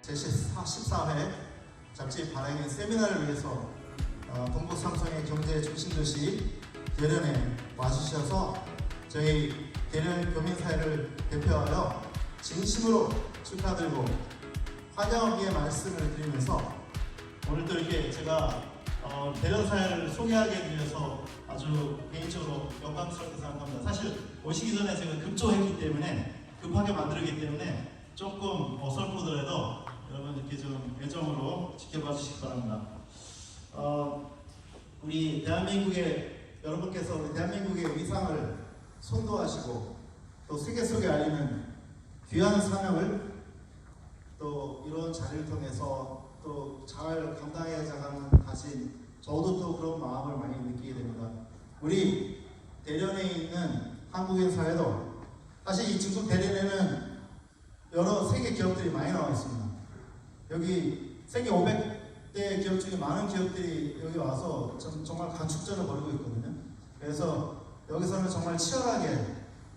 제14회 잡지 발행인 세미나를 위해서 동북 삼성의 경제 중심도시 대련에 와주셔서 저희 대련 교민사회를 대표하여 진심으로 축하드리고 환영의 말씀을 드리면서 오늘 또 이렇게 제가 대련사회를 소개하게 되어서 아주 개인적으로 영광스럽게 생각합니다. 사실 오시기 전에 제가 급조했기 때문에 급하게 만들었기 때문에 조금 어설프더라도 여러분 이렇게 좀 애정으로 지켜봐 주시기 바랍니다. 우리 대한민국의 여러분께서 우리 대한민국의 위상을 선도하시고 또 세계 속에 알리는 귀한 사명을 또 이런 자리를 통해서 또 잘 감당해야지 하는 가진 저도 또 그런 마음을 많이 느끼게 됩니다. 우리 대련에 있는 한국인 사회도 사실 이 중국 대련에는 여러 세계 기업들이 많이 나와 있습니다. 여기 세계 500대 기업 중에 많은 기업들이 여기 와서 정말 가축전을 벌이고 있거든요. 그래서 여기서는 정말 치열하게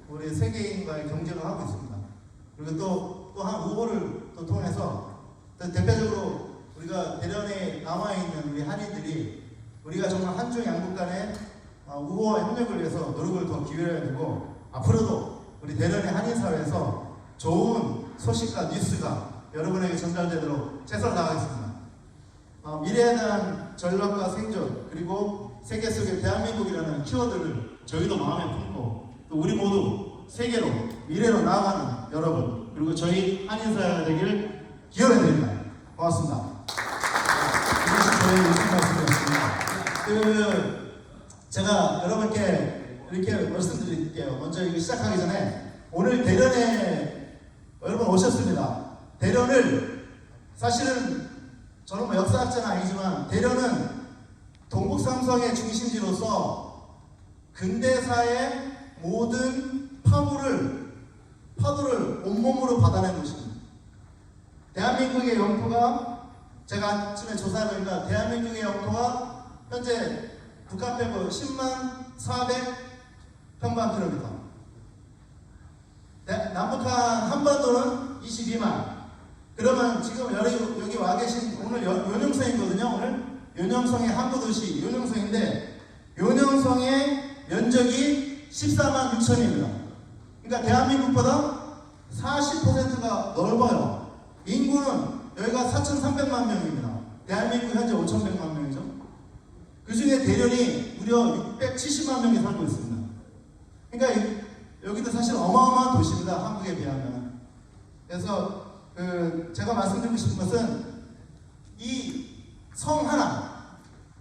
우리 세계인과의 경쟁을 하고 있습니다. 그리고 또 한 우호를 또 통해서 대표적으로 우리가 대련에 남아있는 우리 한인들이 우리가 정말 한중 양국 간의 우호와 협력을 위해서 노력을 더 기울여야 되고 앞으로도 우리 대련의 한인사회에서 좋은 소식과 뉴스가 여러분에게 전달되도록 최선을 다하겠습니다. 미래에 대한 전략과 생존 그리고 세계 속의 대한민국이라는 키워드를 저희도 마음에 품고 또 우리 모두 세계로 미래로 나아가는 여러분 그리고 저희 한인사회가 되기를 기원해드립니다. 고맙습니다. 이것이 저의 말씀이었습니다. 제가 여러분께 이렇게 말씀드릴게요. 먼저 이거 시작하기 전에 오늘 대련에 여러분 오셨습니다. 대련을 사실은 저는 뭐 역사학자는 아니지만 대련은 동북삼성의 중심지로서 근대사의 모든 파도를 온몸으로 받아낸 곳입니다. 대한민국의 영토가 제가 아침에 조사해보니까 대한민국의 영토가 현재 북한 빼고 10만 400평방킬로미터 남북한 한반도는 22만 그러면 지금 여기 와 계신 오늘 요녕성이거든요. 오늘 요녕성의 항구도시 요녕성인데 요녕성의 면적이 14만 6천입니다. 그러니까 대한민국보다 40%가 넓어요. 인구는 여기가 4,300만 명입니다. 대한민국 현재 5,100만 명이죠. 그 중에 대련이 무려 670만 명이 살고 있습니다. 그러니까 여기도 사실 어마어마한 도시입니다. 한국에 비하면. 그래서 제가 말씀드리고 싶은 것은 이 성 하나,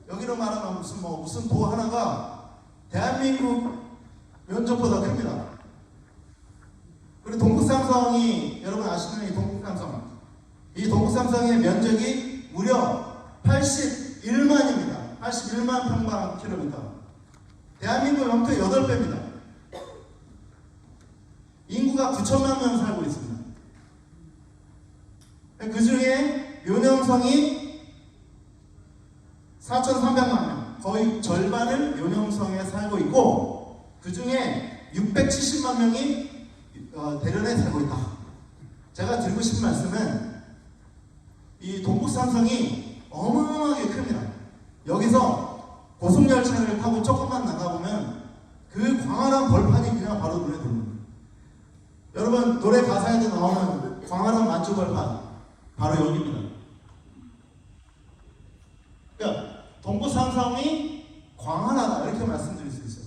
여기로 말하면 무슨 도 하나가 대한민국 면적보다 큽니다. 그리고 동북삼성이 여러분 아시는 이 동북삼성의 면적이 무려 81만입니다. 81만 평방킬로미터. 대한민국 영토의 8배입니다. 인구가 9천만 명 살고 있습니다. 그 중에 요녕성이 4,300만 명, 거의 절반을 요녕성에 살고 있고 그 중에 670만 명이 대련에 살고 있다. 제가 드리고 싶은 말씀은 이 동북삼성이 어마어마하게 큽니다. 여기서 고속열차를 타고 조금만 나가보면 그 광활한 벌판이 그냥 바로 눈에 들어옵니다. 여러분 노래 가사에도 나오는 광활한 만주벌판 바로 여기입니다. 그러니까 동북삼성이 광활하다 이렇게 말씀드릴 수 있어요.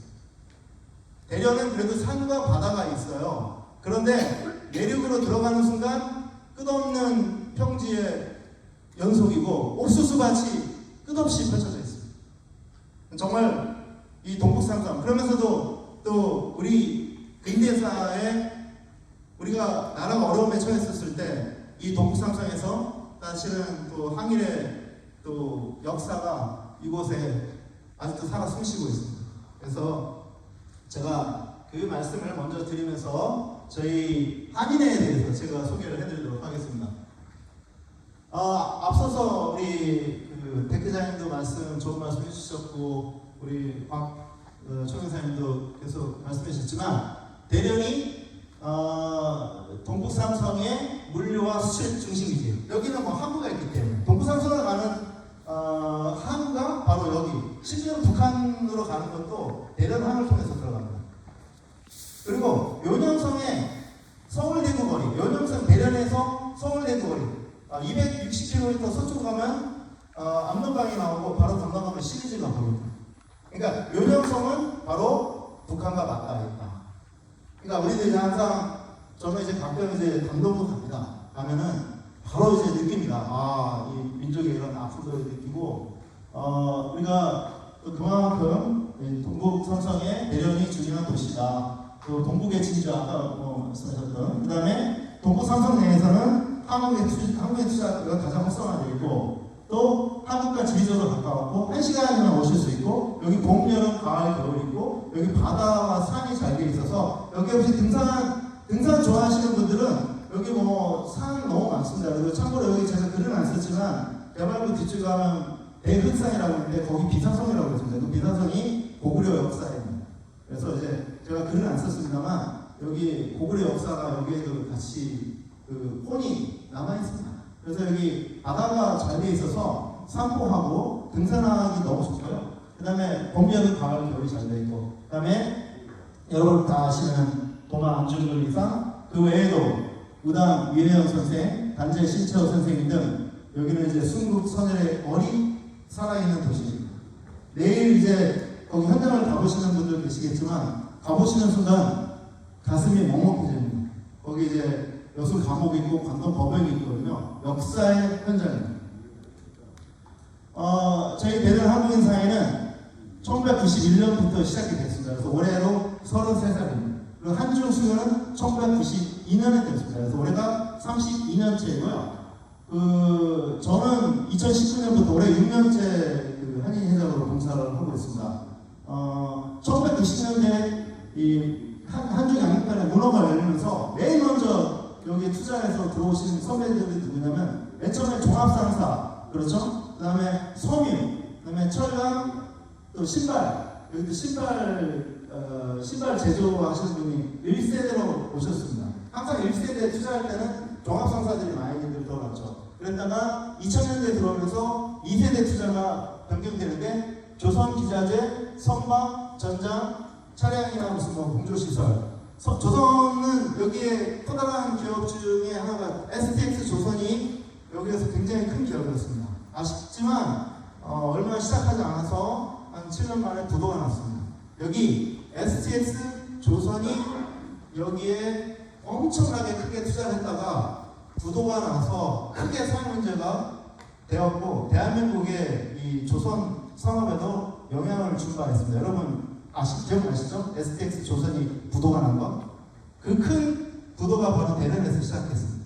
대련은 그래도 산과 바다가 있어요. 그런데 내륙으로 들어가는 순간 끝없는 평지의 연속이고 옥수수밭이 끝없이 펼쳐져 있습니다. 정말 이 동북삼성 그러면서도 또 우리 근대사에 우리가 나라가 어려움에 처했었을 때 이 동북삼성에서 사실은 또 항일의 또 역사가 이곳에 아직도 살아 숨쉬고 있습니다. 그래서 제가 그 말씀을 먼저 드리면서 저희 한인회에 대해서 제가 소개를 해드리도록 하겠습니다. 앞서서 우리 대표자님도 좋은 말씀 해주셨고 우리 박 총회사님도 계속 말씀해 주셨지만 대련이 동북삼성의 물류와 수출 중심이지. 여기는 뭐 항구가 있기 때문에 동부상선을 가는 항구가 바로 여기. 실제로 북한으로 가는 것도 대련항을 통해서 들어갑니다. 그리고 요령성의 서울대구 거리, 요령성 대련에서 서울대구 거리 260km 서쪽 가면 압록강이 나오고 바로 건너가면 시리즈가 보입니다. 그러니까 요령성은 바로 북한과 맞닿아 있다. 그러니까 우리들이 항상 저는 이제 가끔 이제 강동도 갑니다. 가면은 바로 이제 느낍니다. 이 민족의 이런 아픔들을 느끼고 우리가 또 그만큼 동북 삼성의 대련이 중요한 도시다. 또 동북의 진주 아까 말씀하셨던 그 다음에 동북 삼성 내에서는 한국의 투자가 가장 활성화되어 있고 또 한국과 지리적으로 가까웠고 1시간이면 오실 수 있고 여기 봄, 여름, 가을, 겨울이 있고 여기 바다와 산이 잘 되어 있어서 여기 혹시 등산 좋아하시는 분들은 여기 산 너무 많습니다. 그리고 참고로 여기 제가 글은 안 썼지만 대발구 뒤쪽에 가면 대흑산이라고 있는데 거기 비사성이라고 있습니다. 그 비사성이 고구려 역사입니다. 그래서 이제 제가 글은 안 썼습니다만 여기 고구려 역사가 여기에도 같이 그 혼이 남아있습니다. 그래서 여기 바다가 잘 돼 있어서 산보하고 등산하기 너무 좋고요. 그 다음에 봄, 여름, 가을, 겨울이 잘 돼 있고 그 다음에 여러분 다 아시는 동아 안중근이상 그 외에도 우당 위혜영 선생, 단재 신채호 선생님 등 여기는 이제 순국 선열의 어리 살아있는 도시입니다. 내일 이제 거기 현장을 가보시는 분들 계시겠지만 가보시는 순간 가슴이 먹먹해집니다. 거기 이제 여수 감옥이 있고 광동 법원이 있거든요. 역사의 현장입니다. 저희 대전 한국인 사회는 1991년부터 시작이 됐습니다. 그래서 올해로 33살입니다. 그리고 한중 수요는 1992년에 됐습니다. 그래서 올해가 32년째고요. 저는 2019년부터 올해 6년째 그 한인회장으로 봉사를 하고 있습니다. 1990년대 이 한중 양육단의 문호가 열리면서 제일 먼저 여기 투자해서 들어오신 선배들이 누구냐면 맨 처음에 종합상사, 그렇죠? 그 다음에 섬유, 그 다음에 철강, 또 신발, 여기도 신발 제조하시는 분이 1세대로 오셨습니다. 항상 1세대에 투자할 때는 종합상사들이 많이 들어갔죠. 그랬다가 2000년대에 들어오면서 2세대 투자가 변경되는데 조선기자재, 선박, 전장, 차량이나 무슨 공조시설. 조선은 여기에 커다란 기업 중에 하나가 STX 조선이 여기에서 굉장히 큰 기업이었습니다. 아쉽지만 얼마 시작하지 않아서 한 7년 만에 부도가 났습니다. 여기 STX 조선이 여기에 엄청나게 크게 투자를 했다가 부도가 나서 크게 사회 문제가 되었고 대한민국의 이 조선 산업에도 영향을 준 바가 있습니다. 여러분 기억나시죠? STX 조선이 부도가 난 거? 그 큰 부도가 바로 대련에서 시작했습니다.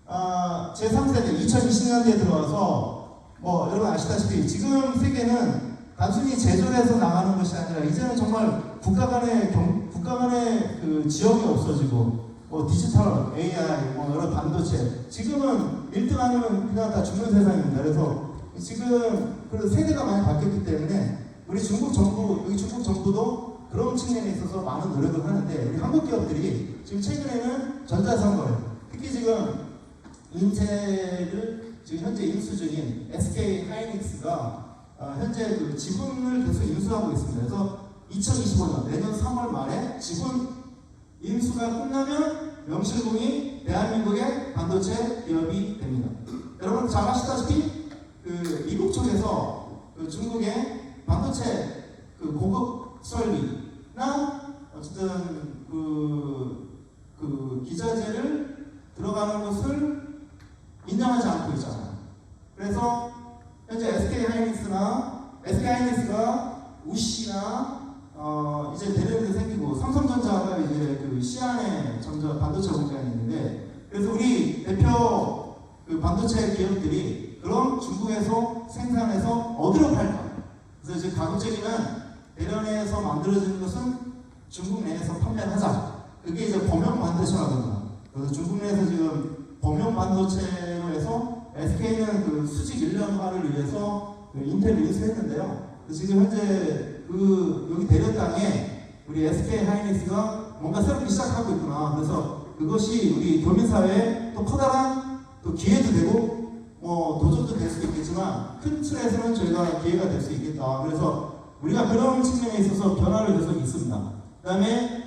제3세대 2020년대에 들어와서 여러분 아시다시피 지금 세계는 단순히 제조해서 나가는 것이 아니라 이제는 정말 국가 간의 그 지역이 없어지고 디지털, AI, 여러 반도체 지금은 1등 아니면 그냥 다 죽는 세상입니다. 그래서 지금 세대가 많이 바뀌었기 때문에 우리 중국 정부도 그런 측면에 있어서 많은 노력을 하는데 우리 한국 기업들이 지금 최근에는 전자선거에 특히 지금 인텔을 지금 현재 인수 중인 SK 하이닉스가 현재 그 지분을 계속 인수하고 있습니다. 그래서 2025년 내년 3월 말에 지분 인수가 끝나면 명실공히 대한민국의 반도체 기업이 됩니다. 여러분 잘 아시다시피 미국 쪽에서 중국의 반도체 고급 설비나 어쨌든 기자재를 들어가는 것을 인정하지 않고 있잖아요. 그래서 현재 SK 하이닉스가 우시나 이제 대련도 생기고 삼성전자가 이제 시안에 반도체 공장이 있는데 그래서 우리 대표 반도체 기업들이 그런 중국에서 생산해서 어디로 팔까? 그래서 이제 가급적이면 대련에서 만들어지는 것은 중국 내에서 판매를 하자. 그게 이제 범용 반도체라든가. 그래서 중국 내에서 지금 범용 반도체로 해서 SK는 수직 1년화를 위해서 인텔을 인수했는데요. 그래서 지금 현재 여기 대련 땅에 우리 SK 하이닉스가 뭔가 새롭게 시작하고 있구나. 그래서 그것이 우리 교민사회에 또 커다란 또 기회도 되고 도전도 될 수도 있겠지만 큰 틀에서는 저희가 기회가 될 수 있겠다. 그래서 우리가 그런 측면에 있어서 변화를 계속 있습니다. 그 다음에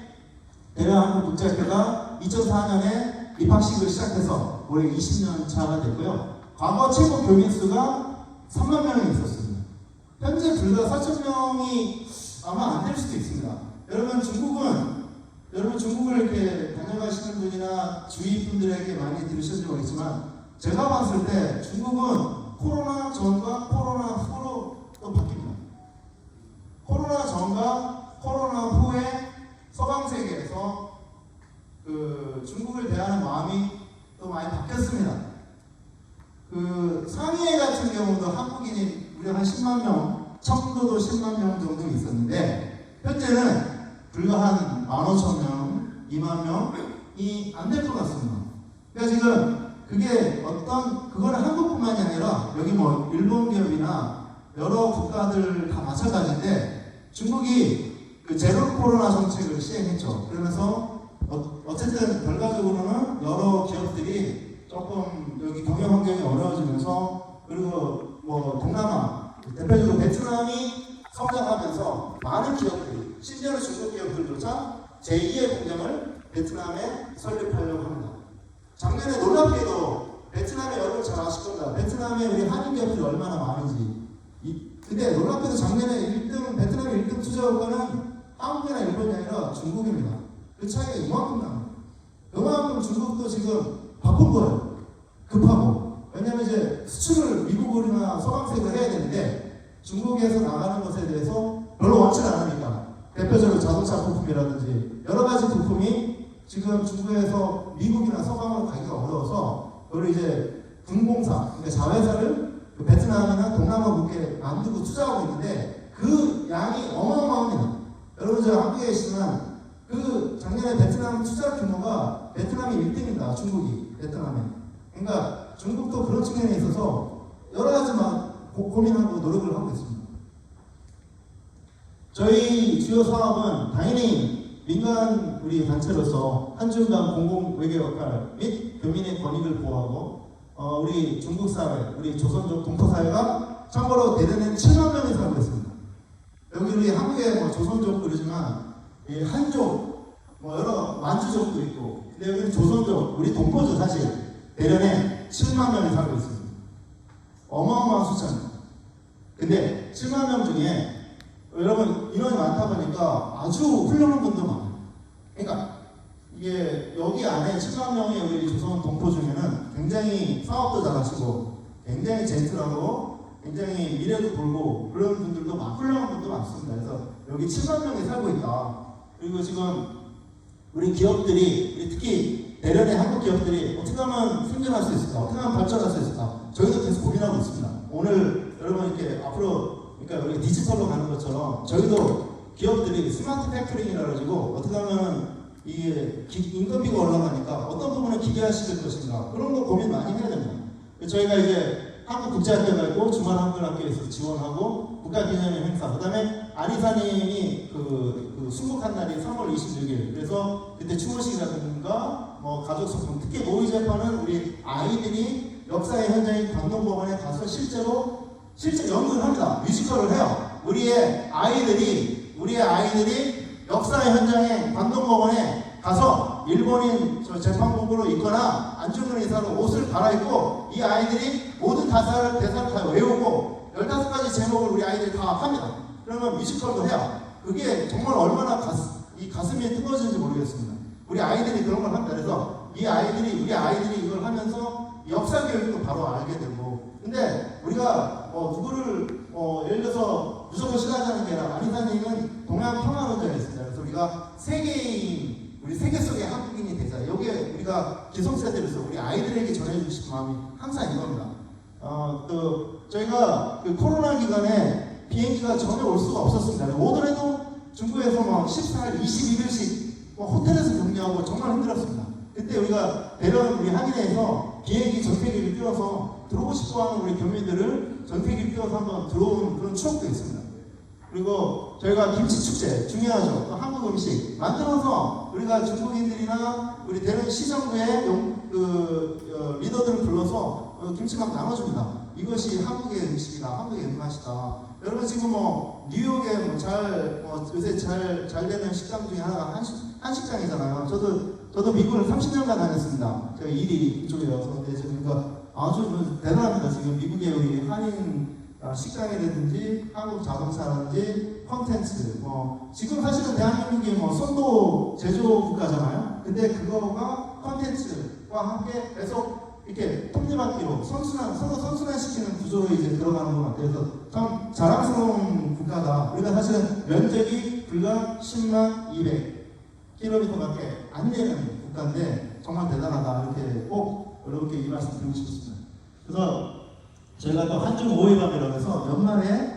대한한국국제학교가 2004년에 입학식을 시작해서 올해 20년 차가 됐고요. 과거 최고 교민 수가 3만 명이 있었습니다. 현재 불과 4,000명이 아마 안 될 수도 있습니다. 여러분 중국을 이렇게 다녀가시는 분이나 주위 분들에게 많이 들으셨는지 모르겠지만 제가 봤을 때 중국은 코로나 전과 코로나 후로 또 바뀝니다. 코로나 전과 코로나 후에 서방 세계에서 그 중국을 대하는 마음이 또 많이 바뀌었습니다. 그 상해 같은 경우도 한국인이 무려 한 10만 명, 청도도 10만 명 정도 있었는데 현재는 불과 한 15,000명, 2만 명이 안 될 것 같습니다. 그러니까 지금 그거는 한국뿐만이 아니라 여기 뭐 일본 기업이나 여러 국가들 다 마찬가지인데 중국이 그 제로 코로나 정책을 시행했죠. 그러면서 어쨌든 결과적으로는 여러 기업들이 조금 여기 경영 환경이 어려워지면서 그리고 뭐 동남아 대표적으로 베트남이 성장하면서 많은 기업들이 심지어는 중국 기업들조차 제2의 공장을 베트남에 설립하려고 합니다. 작년에 놀랍게도 베트남의 여러분 잘 아실 겁니다. 베트남에 우리 한인 기업들이 얼마나 많은지. 근데 놀랍게도 작년에 베트남의 1등 투자국가는 한국이나 일본이 아니라 중국입니다. 그 차이가 이만큼 납니다. 그만큼 중국도 지금 바쁜 거예요. 급하고. 왜냐면 이제 수출을 미국이나 서방색으로 해야 되는데 중국에서 나가는 것에 대해서 별로 원치 않으니까 대표적으로 자동차 부품이라든지 여러 가지 부품이 지금 중국에서 미국이나 서방으로 가기가 어려워서 그걸 이제 군공사, 그러니까 자회사를 베트남이나 동남아 국에 만들고 투자하고 있는데 그 양이 어마어마합니다. 여러분 저 한국에 계시지만 그 작년에 베트남 투자 규모가 베트남이 1등입니다. 중국이 베트남에. 그러니까 중국도 그런 측면에 있어서 여러 가지 막 고민하고 노력을 하고 있습니다. 저희 주요 사업은 당연히 민간 우리 단체로서 한중간 공공 외교 역할 및 교민의 권익을 보호하고 우리 중국 사회, 우리 조선족 동포 사회가 참고로 대전에는 7만 명이 살고 있습니다. 여기 우리 한국에 뭐 조선족 그러지만 한족, 뭐 여러 만주족도 있고, 근데 여기는 조선족, 우리 동포죠 사실. 대전에 7만 명이 살고 있습니다. 어마어마한 숫자입니다. 근데 7만 명 중에 여러분 인원이 많다 보니까 아주 훌륭한 분도 많아요. 그러니까 이게 여기 안에 7만 명의 우리 조선 동포 중에는 굉장히 사업도 잘하시고 굉장히 젠틀하고 굉장히 미래도 보고 그런 분들도 훌륭한 분도 많습니다. 그래서 여기 7만 명이 살고 있다. 그리고 지금 우리 기업들이 우리 특히 대련의 한국 기업들이 어떻게 하면 생존할 수 있을까? 어떻게 하면 발전할 수 있을까? 저희도 계속 고민하고 있습니다. 오늘 여러분 이렇게 앞으로 그러니까 우리 디지털로 가는 것처럼 저희도 기업들이 스마트 팩토링이라 가지고 어떻게 하면 이게 인건비가 올라가니까 어떤 부분을 기계화시킬 것인가 그런 거 고민 많이 해야 됩니다. 저희가 이제 한국국제학교가 있고 중앙한글학교에서 지원하고 국가기념일 행사, 그 다음에 안이사님이 그 순국한 날이 3월 26일. 그래서 그때 추모식이라든가 뭐 가족소품, 특히 노이 재판은 우리 아이들이 역사의 현장인 광동법원에 가서 실제 연구를 합니다. 뮤지컬을 해요. 우리의 아이들이 역사의 현장에 광동법원에 가서 일본인 재판복으로 있거나 안중근 의사로 옷을 갈아입고 이 아이들이 모든 대사를 다 외우고 15가지 제목을 우리 아이들이 다 합니다. 그러면 뮤지컬도 해요. 그게 정말 얼마나 가슴이 뜨거워지는지 모르겠습니다. 우리 아이들이 그런 걸 합니다. 그래서 우리 아이들이 이걸 하면서 역사 교육도 바로 알게 되고, 근데 우리가 누구를 예를 들어서 무조건 싫어하자는 게 아니라 안이사님은 동양 평화론자였습니다. 그래서 우리가 우리 세계 속의 한국인이 되자. 여기에 우리가 기성세대로서 우리 아이들에게 전해주고 싶은 마음이 항상 이겁니다. 저희가 그 코로나 기간에 비행기가 전혀 올 수가 없었습니다. 오더라도 중국에서 막 14일, 21일씩 호텔에서 격리하고 정말 힘들었습니다. 그때 우리가 대련 우리 한인회에서 비행기 전세기를 띄워서 들어오고 싶어하는 우리 교민들을 전세기를 띄워서 한번 들어온 그런 추억도 있습니다. 그리고 저희가 김치 축제 중요하죠. 또 한국 음식 만들어서 우리가 중국인들이나 우리 대련 시정부의 리더들을 불러서 김치 막 나눠줍니다. 이것이 한국의 음식이다, 한국의 입맛이다. 여러분 지금 뭐 뉴욕에 요새 잘 되는 식당 중에 하나가 한식당이잖아요. 저도 미국을 30년간 다녔습니다. 제가 일이 이쪽이어서 그러니까 아주 대단합니다. 지금 미국의 우리 한인 식당이라든지 한국 자동차라든지 콘텐츠 지금 사실은 대한민국이 선도 제조 국가잖아요. 근데 그거가 콘텐츠와 함께 계속 이렇게 톱니바퀴로 선순환 시키는 구조로 이제 들어가는 것 같아요. 그래서 참 자랑스러운 국가다. 우리가 사실은 면적이 불과 10만 200km밖에 안 되는 국가인데 정말 대단하다. 이렇게 꼭 여러분께 이 말씀 드리고 싶습니다. 그래서 저희가 또 한중 5일밤이라고 해서 연말에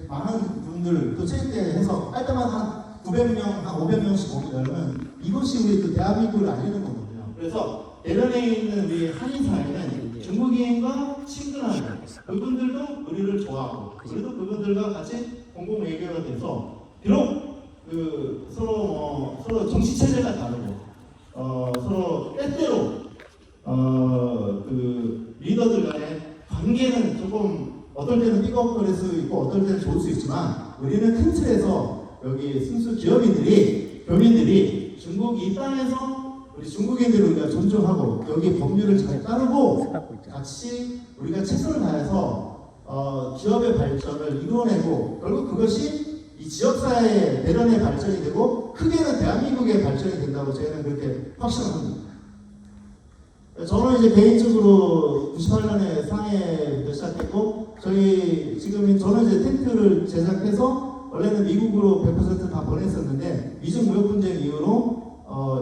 많은 분들 또 체육대회해서 할 때마다 한 900명, 한 500명씩 오게 되면 이것이 우리 또 대한민국을 알리는 거거든요. 그래서 대련에 있는 우리 한인 사회는 중국인과 친근하고 그분들도 우리를 좋아하고 우리도 그분들과 같이 공공 외교가 돼서 비록 서로 정치 체제가 다르고 서로 때때로 리더들 간의 관계는 조금 어떨 때는 삐걱거릴 수 있고 어떨 때는 좋을 수 있지만 우리는 큰 틀에서 여기 순수 교민들이 중국 이 땅에서 우리 중국인들을 우리가 존중하고 여기 법률을 잘 따르고 같이 우리가 최선을 다해서 기업의 발전을 이루어내고 결국 그것이 이 지역사회의 대련의 발전이 되고 크게는 대한민국의 발전이 된다고 저희는 그렇게 확신합니다. 저는 이제 개인적으로 98년에 상해부터 시작했고 저는 이제 텐트를 제작해서 원래는 미국으로 100% 다 보냈었는데 미중 무역 분쟁 이후로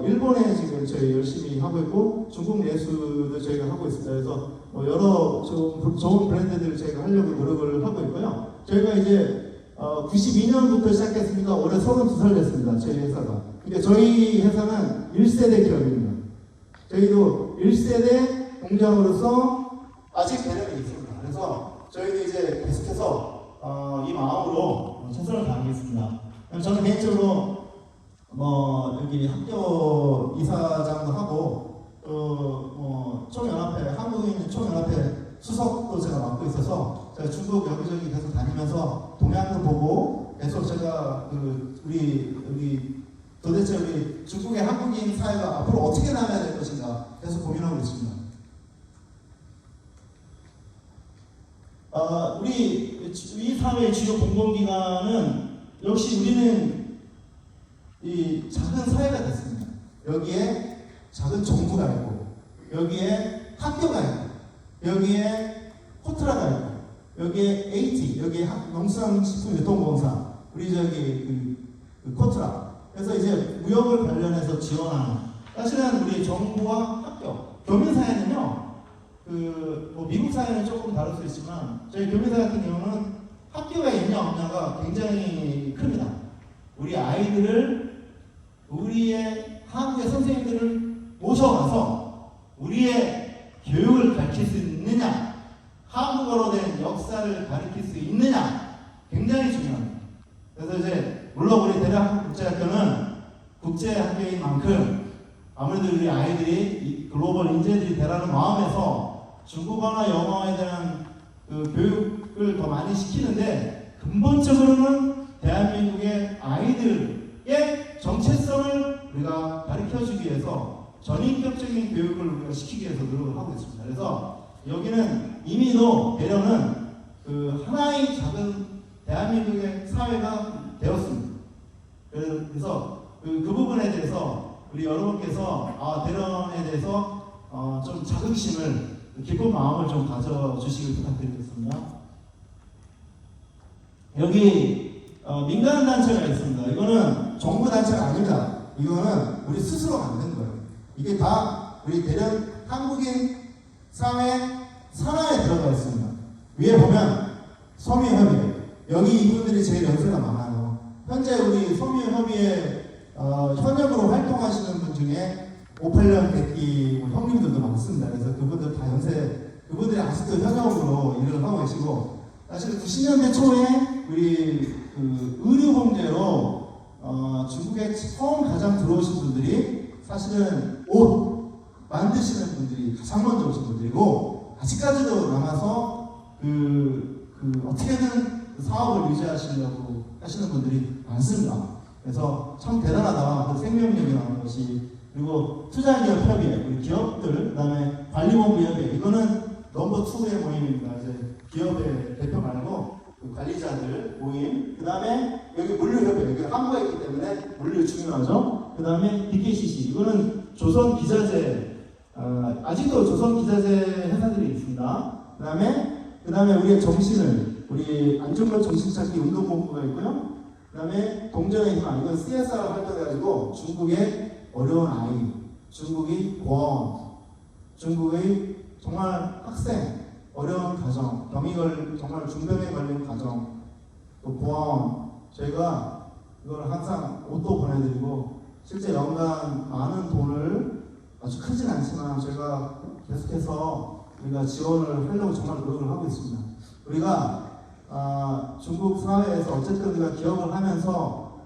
일본에 지금 저희 열심히 하고 있고 중국 내수도 저희가 하고 있습니다. 그래서 여러 좋은 브랜드들을 저희가 하려고 노력을 하고 있고요. 저희가 이제 92년부터 시작했으니까 올해 32살 됐습니다. 저희 회사가. 그러니까 저희 회사는 1세대 기업입니다. 저희도 1세대 공장으로서 아직 배력이 있습니다. 그래서 저희도 이제 계속해서 이 마음으로 최선을 다하겠습니다. 저는 개인적으로 여기 학교 이사장도 하고 총연합회 한국인 총연합회 수석도 제가 맡고 있어서 제가 중국 여기저기 계속 다니면서 동향도 보고 계속 제가 우리 도대체 우리 중국의 한국인 사회가 앞으로 어떻게 나가야 될 것인가 계속 고민하고 있습니다. 우리 이 사회의 주요 공공기관은 역시 우리는 이 작은 사회가 됐습니다. 여기에 작은 정부가 있고, 여기에 학교가 있고, 여기에 호트라가 있고, 여기에 AT, 여기에 농수산식품유통공사, 우리 저기 코트라. 그래서 이제 무역을 관련해서 지원하는. 사실은 우리 정부와 학교, 교민사회는요. 미국 사회는 조금 다를 수 있지만 저희 교민사회 같은 경우는 학교가 있냐 없냐가 굉장히 큽니다. 우리 아이들을 우리의 한국의 선생님들을 모셔와서 우리의 교육을 가르칠 수 있느냐, 한국어로 된 역사를 가르칠 수 있느냐 굉장히 중요합니다. 그래서 이제 물론 우리 대한국제학교는 국제학교인 만큼 아무래도 우리 아이들이 이 글로벌 인재들이 되라는 마음에서 중국어나 영어에 대한 교육을 더 많이 시키는데 근본적으로는 대한민국의 아이들의 정체성을 우리가 가르쳐주기 위해서 전인격적인 교육을 우리가 시키기 위해서 노력을 하고 있습니다. 그래서 여기는 이미도 대련은 하나의 작은 대한민국의 사회가 되었습니다. 그래서 그 부분에 대해서 우리 여러분께서 대련에 대해서 좀 자긍심을 기쁜 마음을 좀 가져주시길 부탁드리겠습니다. 여기 민간 단체가 있습니다. 이거는 정부 단체가 아닙니다. 이거는 우리 스스로 만든 거예요. 이게 다 우리 대련 한국인 사회 산하에 들어가 있습니다. 위에 보면 섬유협의회. 여기 이분들이 제일 연세가 많아요. 현재 우리 섬유협의회 현역으로 활동하시는 분 중에 58년 대기 형님들도 많습니다. 그래서 그분들 다 그분들이 아직도 현역으로 일을 하고 계시고, 사실 90년대 초에 우리 그 의류 봉제로 중국에 처음 가장 들어오신 분들이 사실은 옷 만드시는 분들이 가장 먼저 오신 분들이고, 아직까지도 남아서 어떻게든 사업을 유지하시려고 하시는 분들이 많습니다. 그래서 참 대단하다. 그 생명력이라는 것이. 그리고 투자기업 협의회, 우리 기업들, 그 다음에 관리본부 협의회, 이거는 넘버 2의 모임입니다. 이제 기업의 대표 말고 그 관리자들 모임, 그 다음에 여기 물류협회, 여기 한국에 있기 때문에 물류 중요하죠. 그 다음에 BKCC, 이거는 조선기자재, 아직도 조선기자재 회사들이 있습니다. 그 다음에 우리의 정신을, 우리 안중근 정신찾기 운동본부가 있고요. 그 다음에 동전의 희망, 이건 CSR 활동해가지고 중국의 어려운 아이, 중국의 고아원, 중국의 정말 학생, 어려운 가정, 병이 정말 중병에 걸린 가정, 또 고아원, 저희가 이걸 항상 옷도 보내드리고, 실제 연간 많은 돈을 아주 크진 않지만 저희가 계속해서 우리가 지원을 하려고 정말 노력을 하고 있습니다. 우리가 중국 사회에서 어쨌든 우리가 기업을 하면서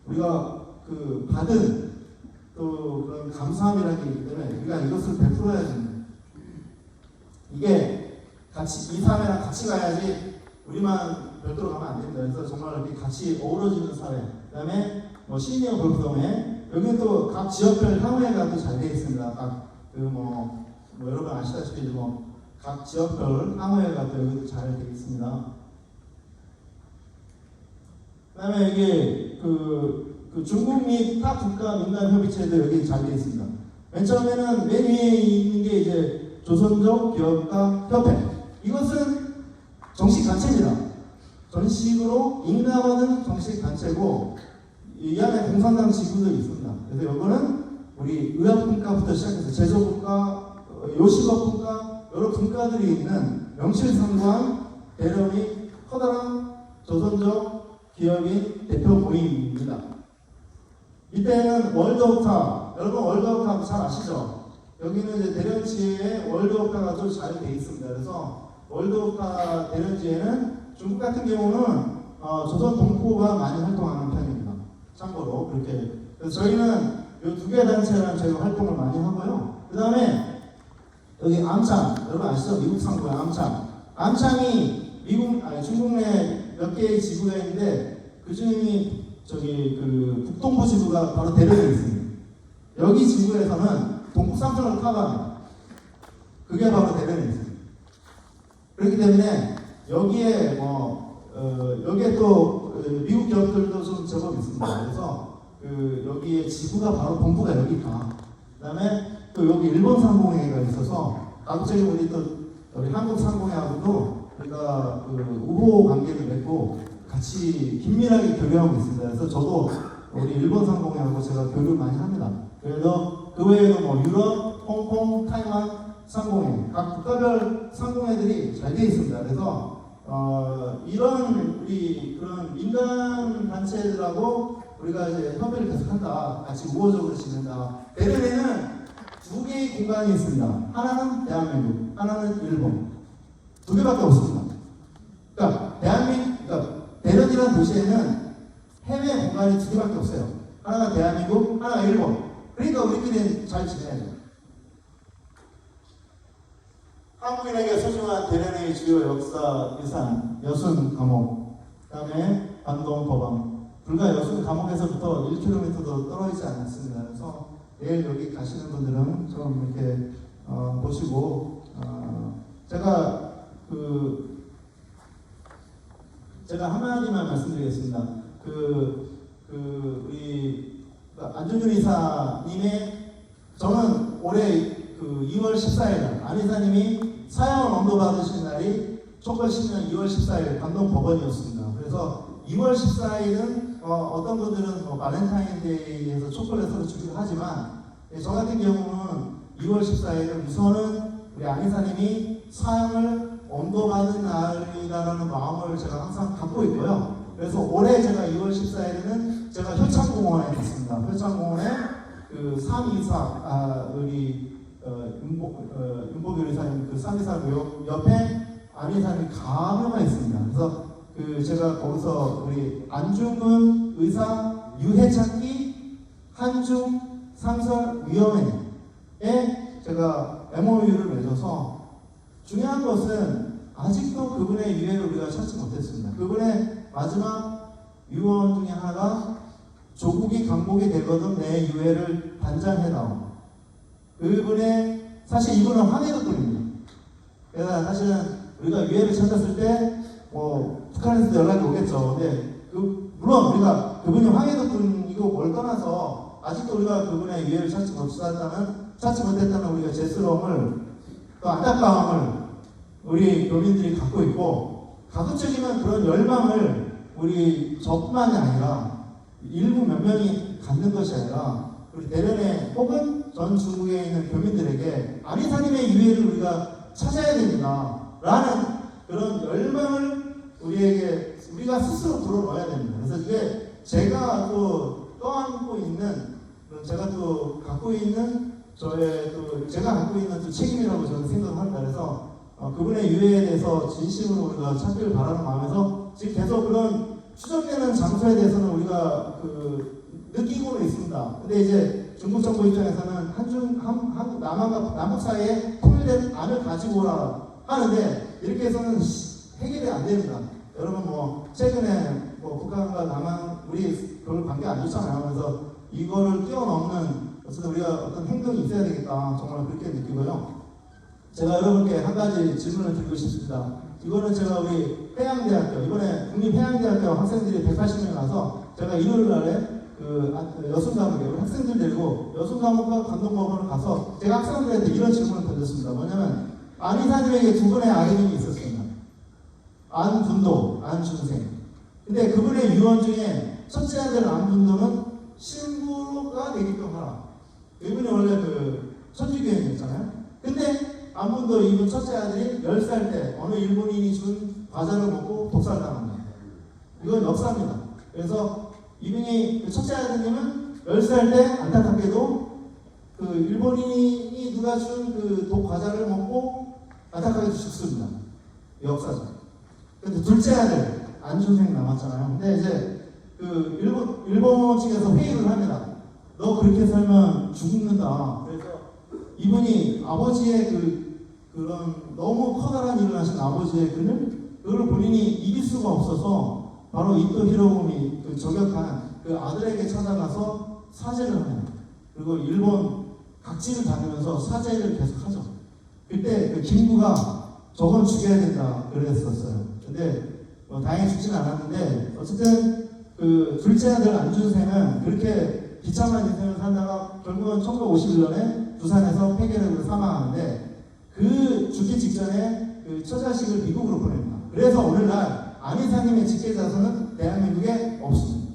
우리가 그 받은 또 그런 감사함이라는 게 있기 때문에 우리가 이것을 베풀어야 됩니다. 이게 같이 이 사회랑 같이 가야지 우리만 별도로 가면 안 됩니다. 그래서 정말 이렇게 같이 어우러지는 사회. 그다음에 뭐 시니어 골프동에 여기는 또 각 지역별 향후회가 또 잘 되어 있습니다. 각 뭐 여러분 아시다시피 뭐 각 지역별 향후회가 또 여기도 잘 되어 있습니다. 그다음에 이게 그 중국 및 타 국가 민간 협의체도 여기 잘 되어 있습니다. 맨 처음에는 맨 위에 있는 게 이제 조선족 기업가 협회. 이것은 정식 단체입니다. 전식으로 인가받은 정식 단체고, 이 안에 공산당 지구도 있습니다. 그래서 이거는 우리 의학분과부터 시작해서 제조분과, 요식업분과 여러 분과들이 있는 명실상부한 대려 및 커다란 조선족 기업인 대표 모임입니다. 이때는 월드오카, 여러분 월드오카 잘 아시죠? 여기는 이제 대련지에 월드오카가 좀 잘 돼 있습니다. 그래서 월드오카 대련지에는 중국 같은 경우는 조선 동포가 많이 활동하는 편입니다. 참고로 그렇게. 그래서 저희는 이 두 개 단체랑 저희가 활동을 많이 하고요. 그 다음에 여기 암창, 여러분 아시죠? 미국 상부의 암창. 암창이 중국 내 몇 개의 지구가 있는데 그 중에 그 북동부 지구가 바로 대련에 있습니다. 여기 지구에서는 동북삼천을 커버합니다. 그게 바로 대련에 있습니다. 그렇기 때문에 여기에 여기에 또 미국 기업들도 좀 제법 있습니다. 그래서 여기에 지구가 바로 본부가 여기가. 그다음에 또 여기 일본 상공회가 있어서 가급적이면 우리 한국 상공회하고도 우리가 우호 관계를 맺고 같이 긴밀하게 교류하고 있습니다. 그래서 저도 우리 일본 상공회하고 제가 교류 많이 합니다. 그래서 그 외에도 뭐 유럽, 홍콩, 타이완 상공회, 각 국가별 상공회들이 잘 되어 있습니다. 그래서 이런 우리 그런 민간 단체들하고 우리가 이제 협의를 계속한다, 같이 우호적으로 지낸다. 대련에는 두 개의 공간이 있습니다. 하나는 대한민국, 하나는 일본. 두 개밖에 없습니다. 그러니까 대련이라는 도시에는 해외 공간이 두 개밖에 없어요. 하나가 대한민국, 하나가 일본. 그러니까 우리끼리는 잘 지내야죠. 한국인에게 소중한 대련의 주요 역사 유산 여순 감옥, 그 다음에 관동 법왕. 불과 여순 감옥에서부터 1km도 떨어지지 않습니다. 그래서 내일 여기 가시는 분들은 좀 이렇게 보시고, 제가 한마디만 말씀드리겠습니다. 우리 안준준 이사님의, 저는 올해 2월 14일 안 이사님이 사형을 언도받으신 날이 1910년 2월 14일 관동 법원이었습니다. 그래서 2월 14일은 어떤 분들은 발렌타인데이에서 초콜릿을 주기도 하지만, 저 같은 경우는 2월 14일은 우선은 우리 안 이사님이 사형을 언도받은 날이라는 마음을 제가 항상 갖고 있고요. 그래서 올해 제가 2월 14일에는 제가 효창공원에 갔습니다. 효창공원에 삼이사 우리 윤복일 이사님 그 삼이사 묘역 옆에 안 이사님이 가면가 있습니다. 그래서 제가 거기서 우리 안중근 의사 유해찾기 한중 상설위원회에 제가 MOU를 맺어서 중요한 것은 아직도 그분의 유해를 우리가 찾지 못했습니다. 그분의 마지막 유언 중에 하나가 조국이 강복이 되거든 내 유해를 단장해다오. 그분의 사실 이분은 황해도군입니다. 그래서 사실은 우리가 유해를 찾았을 때 북한에서 연락이 오겠죠. 근데 물론 우리가 그분이 황해도군이고 뭘 떠나서 아직도 우리가 그분의 유해를 찾지 못했다는 우리가 죄스러움을 또 안타까움을 우리 교민들이 갖고 있고 가급적이면 그런 열망을 우리 저뿐만이 아니라 일부 몇 명이 갖는 것이 아니라 우리 대련에 혹은 전 중국에 있는 교민들에게 아리사님의 유해를 우리가 찾아야 됩니다 라는 그런 열망을 우리가 스스로 불어넣어야 됩니다. 그래서 이게 제가 또 떠안고 있는 제가 또 갖고 있는 제가 갖고 있는 또 책임이라고 저는 생각합니다. 그래서 그분의 유해에 대해서 진심으로 우리가 찾기를 바라는 마음에서 지금 계속 그런 추적되는 장소에 대해서는 우리가 느끼고는 있습니다. 근데 이제 중국 정부 입장에서는 남북 사이에 통일된 안을 가지고 오라 하는데 이렇게 해서는 해결이 안 됩니다. 여러분 최근에 북한과 남한 우리 별로 관계 안 좋잖아요. 그래서 이거를 뛰어넘는 어쨌든 우리가 어떤 행동이 있어야 되겠다 정말 그렇게 느끼고요. 제가 여러분께 한 가지 질문을 드리고 싶습니다. 이거는 제가 우리 해양대학교 이번에 국립해양대학교 학생들이 180명이 나서 제가 일요일 날에 여순과목에 우리 학생들 데리고 여순과목과 감독법원을 가서 제가 학생들한테 이런 질문을 던졌습니다. 뭐냐면 안이사님에게 두 분의 아들이 있었습니다. 안분도, 안준생. 근데 그분의 유언 중에 첫째 아들 안분도는 신부가 되게끔 하라. 이분이 원래 천주교인이었잖아요. 근데 안분도 이분 첫째 아들이 10살 때 어느 일본인이 준 과자를 먹고 독살당합니다. 이건 역사입니다. 그래서 이분이 첫째 아드님은 10살 때 안타깝게도 일본인이 누가 준 독 과자를 먹고 안타깝게 죽습니다. 역사죠. 근데 둘째 아들 안준생 남았잖아요. 근데 이제 일본 측에서 회의를 합니다. 너 그렇게 살면 죽는다. 그래서 이분이 아버지의 그런 너무 커다란 일을 하신 아버지의 그걸 본인이 이길 수가 없어서 바로 이토 히로부미 저격한 아들에게 찾아가서 사죄를 합니다. 그리고 일본 각지를 다니면서 사죄를 계속하죠. 그때 김구가 저건 죽여야 된다 그랬었어요. 근데 다행히 죽지는 않았는데 어쨌든 둘째 아들 안준생은 그렇게 비참한 인생을 살다가 결국은 1951년에 부산에서 폐결핵으로 사망하는데 죽기 직전에 처자식을 미국으로 보냅니다. 그래서 오늘날 안이사님의 직계자손은 대한민국에 없습니다.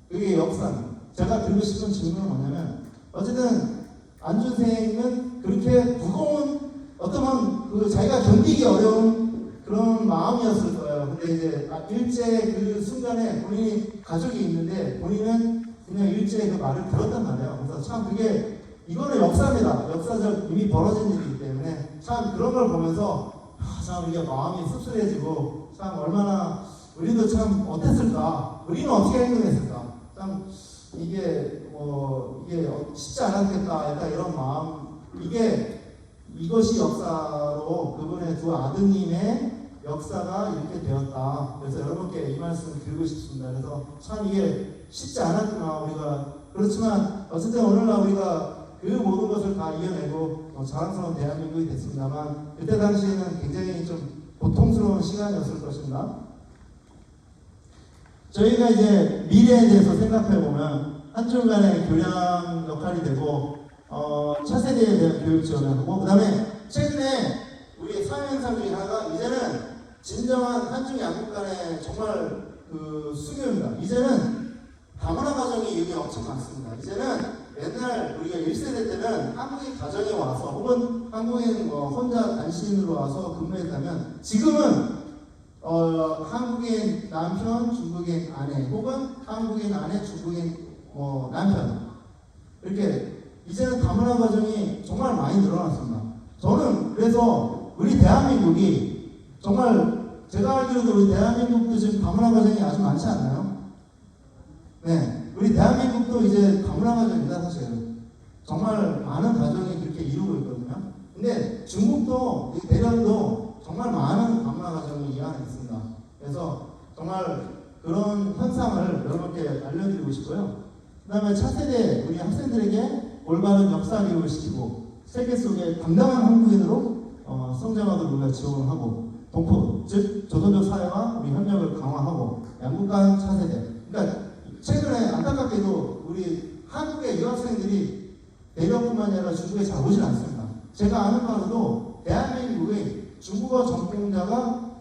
그게 역사입니다. 제가 드리고 싶은 질문은 뭐냐면 어쨌든 안준생은 그렇게 무거운 어떤 자기가 견디기 어려운 그런 마음이었을 거예요. 근데 이제 일제 그 순간에 본인이 가족이 있는데 본인은 그냥 일제의 말을 들었단 말이에요. 그래서 참 이거는 역사입니다. 역사적 이미 벌어진 일이기 때문에 참 그런 걸 보면서 참 우리가 마음이 씁쓸해지고 참 얼마나 우리도 참 어땠을까? 우리는 어떻게 행동했을까? 참 이게 쉽지 않았겠다. 약간 이런 마음 이것이 역사로 그분의 두 아드님의 역사가 이렇게 되었다. 그래서 여러분께 이 말씀을 드리고 싶습니다. 그래서 참 이게 쉽지 않았구나 우리가. 그렇지만 어쨌든 오늘날 우리가 그 모든 것을 다 이겨내고 자랑스러운 대한민국이 됐습니다만 그때 당시에는 굉장히 좀 고통스러운 시간이었을 것입니다. 저희가 이제 미래에 대해서 생각해 보면 한중간의 교량 역할이 되고 차세대에 대한 교육 지원을 하고 그 다음에 최근에 우리 사회현상 중에 하나가 이제는 진정한 한중 양국 간의 정말 수교입니다. 이제는 다문화 가정이 여기 엄청 많습니다. 이제는 옛날 우리가 1세대 때는 한국인 가정에 와서 혹은 한국인 혼자 단신으로 와서 근무했다면 지금은 한국인 남편, 중국인 아내 혹은 한국인 아내, 중국인 남편 이렇게 이제는 다문화 가정이 정말 많이 늘어났습니다. 저는 그래서 우리 대한민국이 정말 제가 알기로도 우리 대한민국도 지금 다문화 가정이 아주 많지 않나요? 네, 우리 대한민국도 이제 다문화 가정입니다, 사실. 정말 많은 가정이 그렇게 이루고 있거든요. 근데 중국도, 대련도 정말 많은 다문화 가정이 이 안에 있습니다. 그래서 정말 그런 현상을 여러분께 알려드리고 싶고요. 그 다음에 차세대 우리 학생들에게 올바른 역사 교육을 시키고 세계 속에 당당한 한국인으로 성장하도록 우리가 지원을 하고 동포, 즉 조선족 사회와 우리 협력을 강화하고 양국 간 차세대. 그러니까 최근에 안타깝게도 우리 한국의 유학생들이 대련뿐만 아니라 중국에 잘 오질 않습니다. 제가 아는 바로도 대한민국의 중국어 전공자가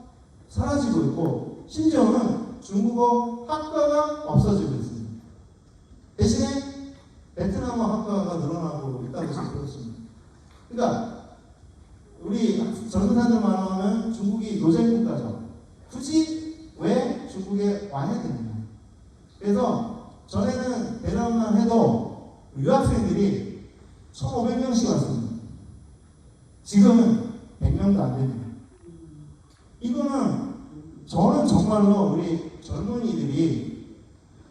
사라지고 있고 심지어는 중국어 학과가 없어지고 있습니다. 대신에 베트남어 학과가 늘어나고 있다고 지금 들었습니다. 그러니까 우리 젊은 사람들 말하면 중국이 노잼 국가죠. 굳이 왜 중국에 와야 되느냐. 그래서 전에는 대련만 해도 유학생들이 1,500명씩 왔습니다. 지금은 100명도 안 됩니다. 이거는 저는 정말로 우리 젊은이들이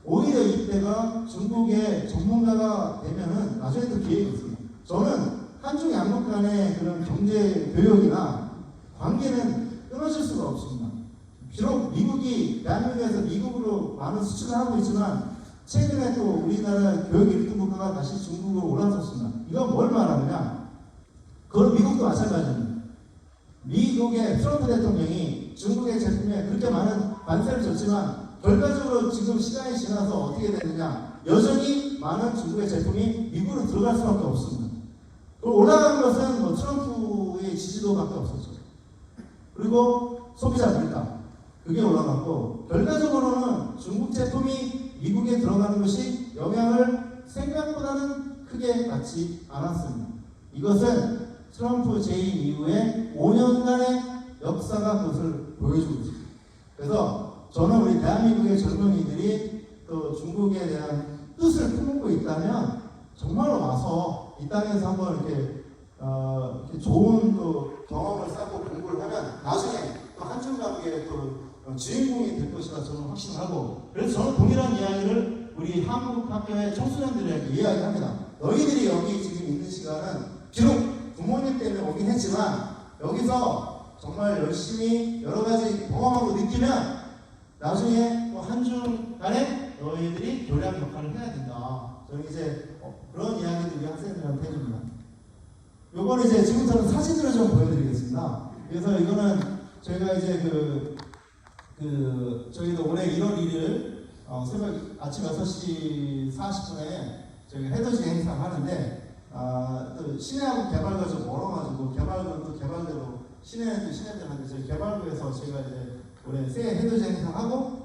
오히려 이때가 중국의 전문가가 되면은 나중에 또 기회가 있습니다. 저는 한중 양국 간의 그런 경제 교역이나 관계는 끊어질 수가 없습니다. 비록 미국이 대한민국에서 미국으로 많은 수출을 하고 있지만 최근에 또 우리나라 교역 1등 국가가 다시 중국으로 올라섰습니다. 이건 뭘 말하느냐? 그건 미국도 마찬가지입니다. 미국의 트럼프 대통령이 중국의 제품에 그렇게 많은 관세를 줬지만 결과적으로 지금 시간이 지나서 어떻게 되느냐? 여전히 많은 중국의 제품이 미국으로 들어갈 수밖에 없습니다. 올라간 것은 뭐 트럼프의 지지도밖에 없었죠. 그리고 소비자 물가 그게 올라갔고 결과적으로는 중국 제품이 미국에 들어가는 것이 영향을 생각보다는 크게 받지 않았습니다. 이것은 트럼프 재임 이후에 5년간의 역사가 그것을 보여주고 있습니다. 그래서 저는 우리 대한민국의 젊은이들이 또 중국에 대한 뜻을 품고 있다면 정말로 와서 이 땅에서 한번 이렇게 좋은 또 경험을 쌓고 공부를 하면 나중에 또 한중 관계의 또 주인공이 될 것이라 저는 확신하고 그래서 저는 동일한 이야기를 우리 한국 학교의 청소년들에게 이야기합니다. 너희들이 여기 지금 있는 시간은 비록 부모님 때문에 오긴 했지만 여기서 정말 열심히 여러 가지 경험하고 느끼면 나중에 또 한중 간에 너희들이 교량 역할을 해야 된다. 저는 이제 그런 이야기를 우리 학생들한테 해줍니다. 요거는 이제 지금부터는 사진으로 좀 보여드리겠습니다. 그래서 이거는 저희가 이제 저희도 올해 1월 1일 새벽 아침 6시 40분에 저희가 해돋이 행사를 하는데 또 시내하고 개발구가 좀 멀어가지고 개발구는 또 개발대로 시내는 시내들한테 저희 개발구에서 저희가 이제 올해 새 해돋이 행사하고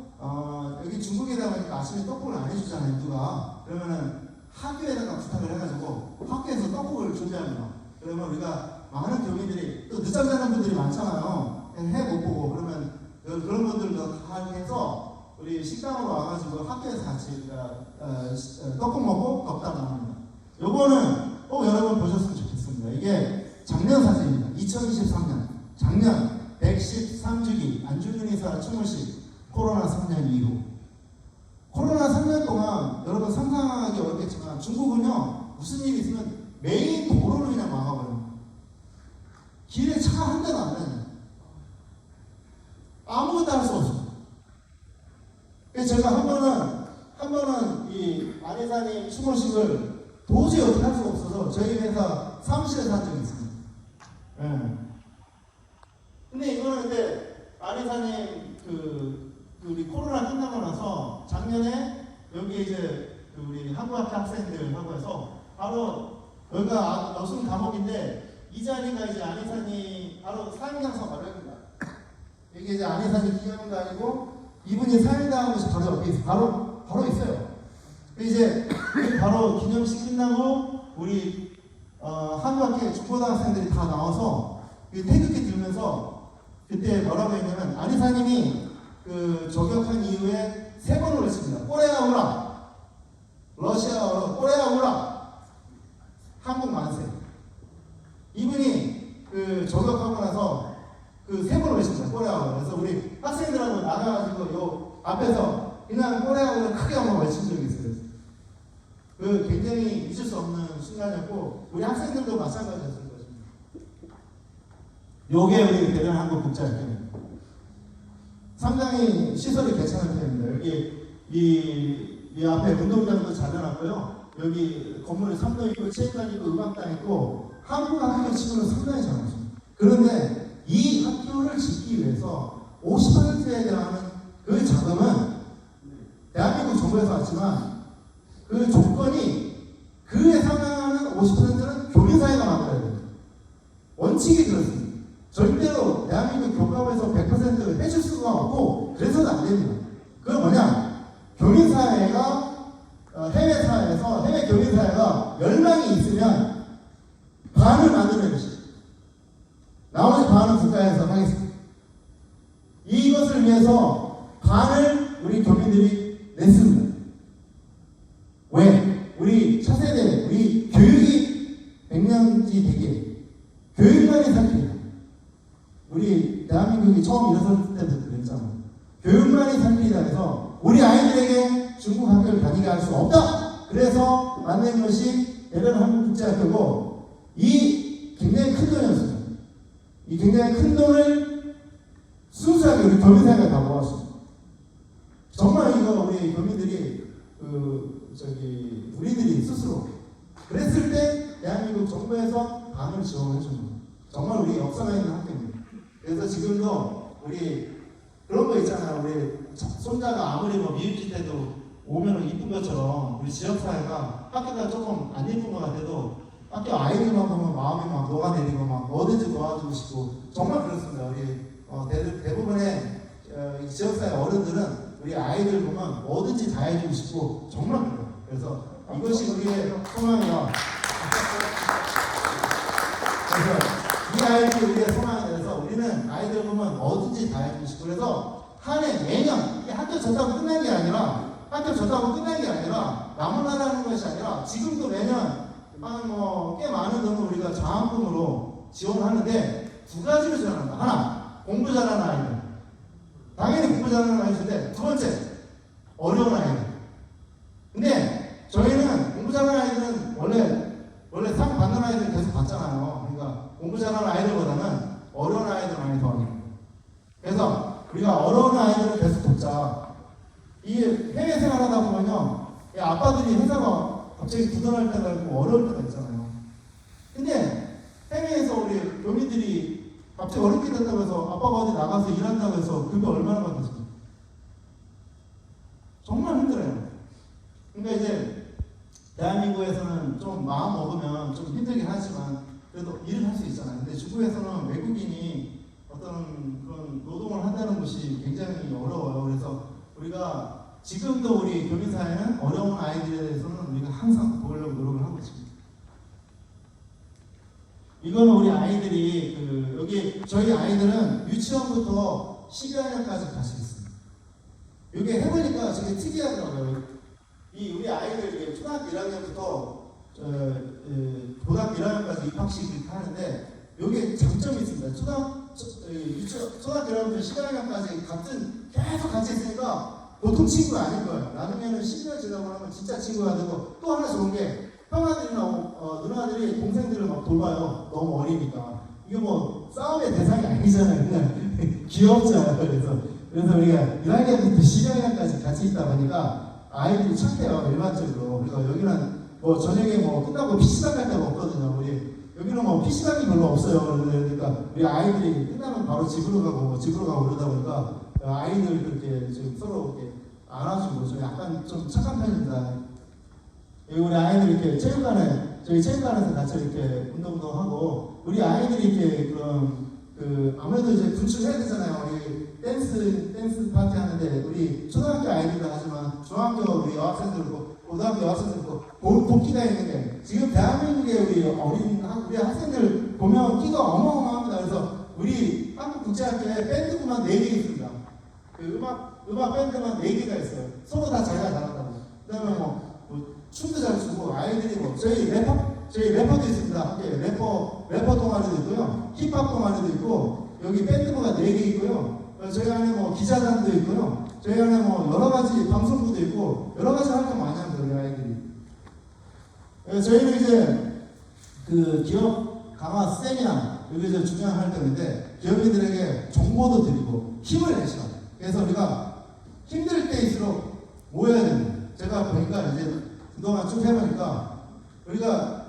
여기 중국에다 보니까 아침에 떡국을 안 해주잖아요 누가. 그러면은 학교에다가 부탁을 해가지고 학교에서 떡국을 준비합니다. 그러면 우리가 많은 교민들이 또 늦잠 자는 분들이 많잖아요. 해 못 보고 그러면 그런 분들도 다 해서 우리 식당으로 와가지고 학교에서 같이 떡국 먹고 덕담을 합니다. 요거는 꼭 여러분 보셨으면 좋겠습니다. 이게 작년 사진입니다. 2023년 작년 113주기 안중근 의사 추모식 코로나 3년 이후. 코로나 3년 동안 여러분 상상하기 어렵겠지만 중국은요 무슨 일이 있으면 메인 도로를 그냥 막아버려요. 길에 차가 한 대도 안 다녀요. 아무것도 할 수 없어요. 그래서 제가 한 번은 이 안회사님 추모식을 도저히 어떻게 할 수가 없어서 저희 회사 사무실에서 한 적이 있습니다. 네. 근데 이거는 근데 안회사님 우리 코로나 끝나고 나서 작년에 여기 이제 우리 한국학교 학생들하고 해서 바로 여기가 여순 감옥인데 이 자리가 이제 안회사님 바로 사형장소 마련입니다. 이게 이제 안회사님 기념관이고 이분이 사형당한 곳이 바로 옆에 있어요. 바로 있어요. 이제 바로 기념식 끝나고 우리 한국학교 중고등학생들이 다 나와서 태극기 들면서 그때 뭐라고 했냐면 안회사님이 저격한 이후에 3번을 외칩니다. 꼬레아 우라, 러시아어로 꼬레아 우라, 한국 만세. 이분이 저격하고 나서 3번을 외칩니다. 꼬레아 우라. 그래서 우리 학생들하고 나가가지고 요 앞에서 그냥 꼬레하고 크게 한번 외친 적이 있어요. 그 굉장히 잊을 수 없는 순간이었고 우리 학생들도 마찬가지였을 것입니다. 요게 우리 대전 한국국제학교입니다. 상당히 시설이 괜찮은 편입니다. 여기 이 앞에 운동장도 잘 해놨고요. 여기 건물에 3도 있고 체육관 있고 음악당 있고 한국 학교 치고는 상당히 잘 해놨습니다. 그런데 이 학교를 짓기 위해서 50%에 대한 그 자금은 대한민국 정부에서 왔지만 그 조건이 그에 상당하는 50%는 교민사회가 만들어야 돼요. 원칙이 그렇습니다. 절대로 대한민국 교과에서 100% 해줄 수가 없고 그래서는 안 됩니다. 그건 뭐냐? 교민사회가 해외 사회에서 해외 교민사회가 10명이 있으면 반을 만드는 것이 나머지 반은 국가에서 하겠습니다. 이것을 위해서 반을 우리 교민들이 냈습니다. 왜? 우리 차세대, 우리 교육이 백년지 되게 교육만이 살립니다. 우리 대한민국이 처음 일어섰을 때도 그랬잖아요. 교육만이 살리다 해서 우리 아이들에게 중국 학교를 다니게 할 수 없다. 그래서 만든 것이 대전 한국국제학교고 이 굉장히 큰 돈이었어요. 이 굉장히 큰 돈을 순수하게 우리 교민사회가 다 모았습니다. 정말 이거 우리 교민들이 우리들이 스스로 그랬을 때 대한민국 정부에서 반을 지원해 줍니다. 정말 우리 역사가 있는 학교입니다. 그래서 지금도 우리 그런 거 있잖아요. 우리 손자가 아무리 뭐 미흡지 때도 오면은 이쁜 것처럼 우리 지역사회가 학교가 조금 안 예쁜 것 같아도 학교 아이들만 보면 마음이 막 녹아내리고 막 뭐든지 도와주고 싶고 정말 그렇습니다. 우리 대부분의 지역사회 어른들은 우리 아이들 보면 뭐든지 다 해주고 싶고 정말 그래요. 그래서 이것이 우리의 소망이야. 그래서 이 아이들이 우리의 소망이 돼서 우리는 아이들 보면 뭐든지 다 해주고 싶고 그래서 한 해 매년 학교 졌다고 끝난 게 아니라 나무라라는 것이 아니라 지금도 매년 꽤 많은 돈을 우리가 장학금으로 지원하는데 두 가지로 지원합니다. 하나, 공부 잘하는 아이들. 당연히 공부 잘하는 아이들인데 두 번째, 어려운 아이들. 근데 저희는 공부 잘하는 아이들은 원래 상 받는 아이들 계속 받잖아요. 그러니까 공부 잘하는 아이들보다는 어려운 아이들 많이 도와줍니다. 그래서 우리가 어려운 아이들을 계속 돕자. 이 해외 생활하다 보면요, 아빠들이 회사가 갑자기 부도날 때가 있고 어려울 때가 있잖아요. 근데 해외에서 우리 교민들이 갑자기 어렵게 됐다고 해서 아빠가 어디 나가서 일한다고 해서 그게 얼마나 받겠습니까? 정말 힘들어요. 그러니까 이제 대한민국에서는 좀 마음 먹으면 좀 힘들긴 하지만 그래도 일을 할 수 있잖아요. 근데 중국에서는 외국인이 어떤 그런 노동을 한다는 것이 굉장히 어려워요. 그래서 우리가 지금도 우리 교민사회는 어려운 아이들에 대해서는 우리가 항상 보려고 노력을 하고 있습니다. 이거는 우리 아이들이 여기 저희 아이들은 유치원부터 12학년까지 갈 수 있습니다. 이게 해보니까 되게 특이하더라고요. 우리 아이들 초등학교 1학년부터 고등학교 1학년까지 입학식을 하는데 여기에 장점이 있습니다. 초등학교 1학년부터 12학년까지 계속 같이 있으니까 보통 친구가 아닐 거예요. 나중에는 10년 지나고 나면 진짜 친구가 되고 또 하나 좋은 게 형아들이나 누나들이 동생들을 막 돌봐요. 너무 어리니까. 이게 뭐 싸움의 대상이 아니잖아요. 그냥 귀엽잖아요. 그래서 우리가 1학년부터 12학년까지 같이 있다 보니까 아이들이 착해요. 일반적으로. 그래서 여기는 뭐 저녁에 뭐 끝나고 PC방 갈 데가 없거든요. 여기는 뭐 PC방이 별로 없어요. 그러니까 우리 아이들이 끝나면 바로 집으로 가고 그러다 보니까 아이들 그렇게 좀 서로 이렇게 안아주고 좀 약간 좀 착한 편입니다. 우리 아이들 이렇게 저희 체육관에서 같이 이렇게 운동도 하고 우리 아이들이 이렇게 그런 아무래도 이제 분출해야 되잖아요. 우리 댄스 파티 하는데 우리 초등학교 아이들도 하지만 중학교 우리 여학생들도 고등학교 여학생들도 복귀가 있는데 지금 대한민국의 우리 학생들 보면 끼가 어마어마합니다. 그래서 우리 한국국제학교에 밴드부만 4개 있습니다. 음악 밴드만 4개가 있어요. 서로 다 자기가 잘한다고. 그 다음에 뭐 춤도 잘 추고 아이들이 저희 래퍼도 있습니다. 함께 래퍼 동아리도 있고요. 힙합 동아리도 있고 여기 밴드부가 4개 있고요. 저희 안에 뭐 기자단도 있고요. 저희 안에 뭐 여러 가지 방송부도 있고 여러 가지 활동 많이 합니다, 우리 아이들이. 저희는 이제 그 기업 강화 세미나 이게 이제 중요한 활동인데 기업인들에게 정보도 드리고 힘을 내시라. 그래서 우리가 힘들 때일수록 모여야 됩니다. 제가 보니까 이제 그동안 쭉 해보니까 우리가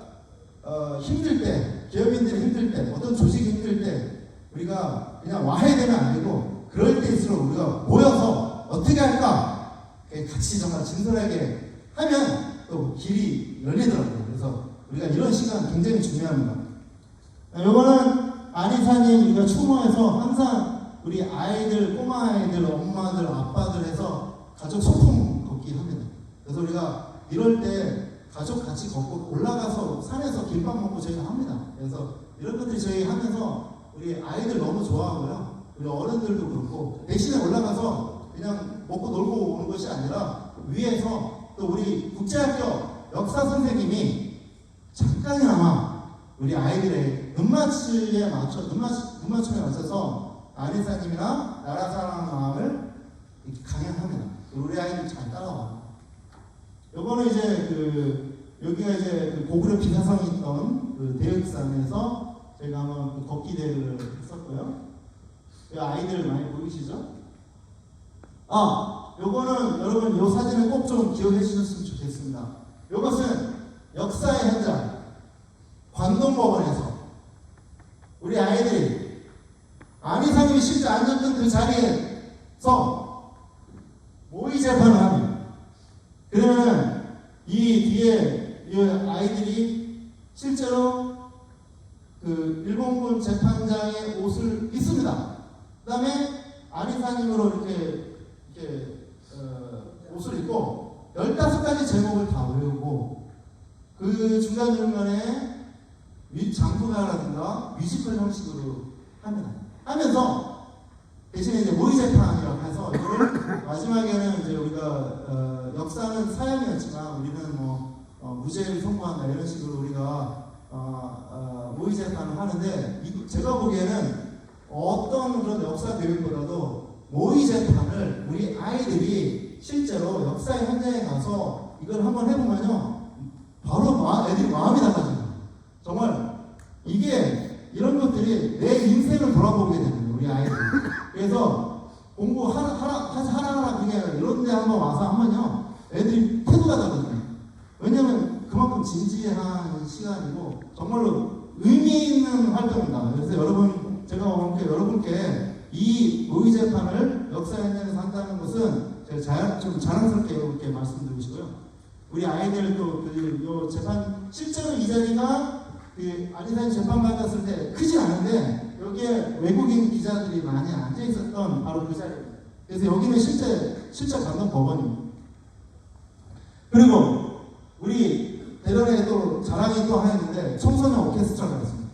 힘들 때, 기업인들이 힘들 때, 어떤 조직이 힘들 때 우리가 그냥 와야 되면 안 되고 그럴 때일수록 우리가 모여서 어떻게 할까 같이 정말 진솔하게 하면 또 길이 열리더라고요. 그래서 우리가 이런 시간 굉장히 중요합니다. 이거는 안이사님 우리가 추모해서 항상 우리 아이들, 꼬마 아이들, 엄마들, 아빠들 해서 가족 소풍 걷기 합니다. 그래서 우리가 이럴 때 가족 같이 걷고 올라가서 산에서 김밥 먹고 저희가 합니다. 그래서 이런 것들이 저희 하면서 우리 아이들 너무 좋아하고요. 우리 어른들도 그렇고 대신에 올라가서 그냥 먹고 놀고 오는 것이 아니라 위에서 또 우리 국제학교 역사 선생님이 잠깐이나마 우리 아이들의 눈맞춤에 맞춰서 안이사님이나 나라 사랑 마음을 강연합니다. 우리 아이들 잘 따라와. 요거는 이제 여기가 이제 고구려 비사성이 있던 대역산에서 제가 한번 걷기 대회를 했었고요. 아이들 많이 보이시죠? 요거는 여러분 요 사진을 꼭 좀 기억해 주셨으면 좋겠습니다. 요것은 역사의 현장 관동법원에서 우리 아이들이 안이사님이 실제 앉았던 그 자리에서 모의 재판을 합니다. 그러면 이 뒤에 이 아이들이 실제로 그 일본군 재판장의 옷을 입습니다. 그 다음에 안이사님으로 이렇게 옷을 입고 15가지 제목을 다 외우고 그 중간중간에 장부가라든가 뮤지컬 형식으로 합니다. 하면서 대신에 이제 모의 재판이라고 해서 이걸 마지막에는 이제 우리가 역사는 사형이었지만 우리는 무죄를 선고한다 이런 식으로 우리가 모의 재판을 하는데 제가 보기에는 어떤 그런 역사 교육보다도 모의 재판을 우리 아이들이 실제로 역사의 현장에 가서 이걸 한번 해보면요 바로 애들이 마음이 달라져요. 정말 이게 이런 것들이 내 인생을 돌아보게 되는 우리 아이들. 그래서 공부 하나 그게 이런 데 한번 와서 하면요 애들이 태도가 다르거든요. 왜냐면 그만큼 진지한 시간이고 정말로 의미 있는 활동입니다. 그래서 제가 여러분께 이 모의 재판을 역사 현장에서 한다는 것은 제가 좀 자랑스럽게 이렇게 말씀드리고 싶고요. 우리 아이들도 요 재판 실제로 이 자리가 안이사님 재판 받았을 때 크지 않은데 여기에 외국인 기자들이 많이 앉아 있었던 바로 그 자리입니다. 그래서 여기는 실제 관동 법원입니다. 그리고 우리 대전에 또 자랑이 또 하나 있는데 청소년 오케스트라가 있습니다.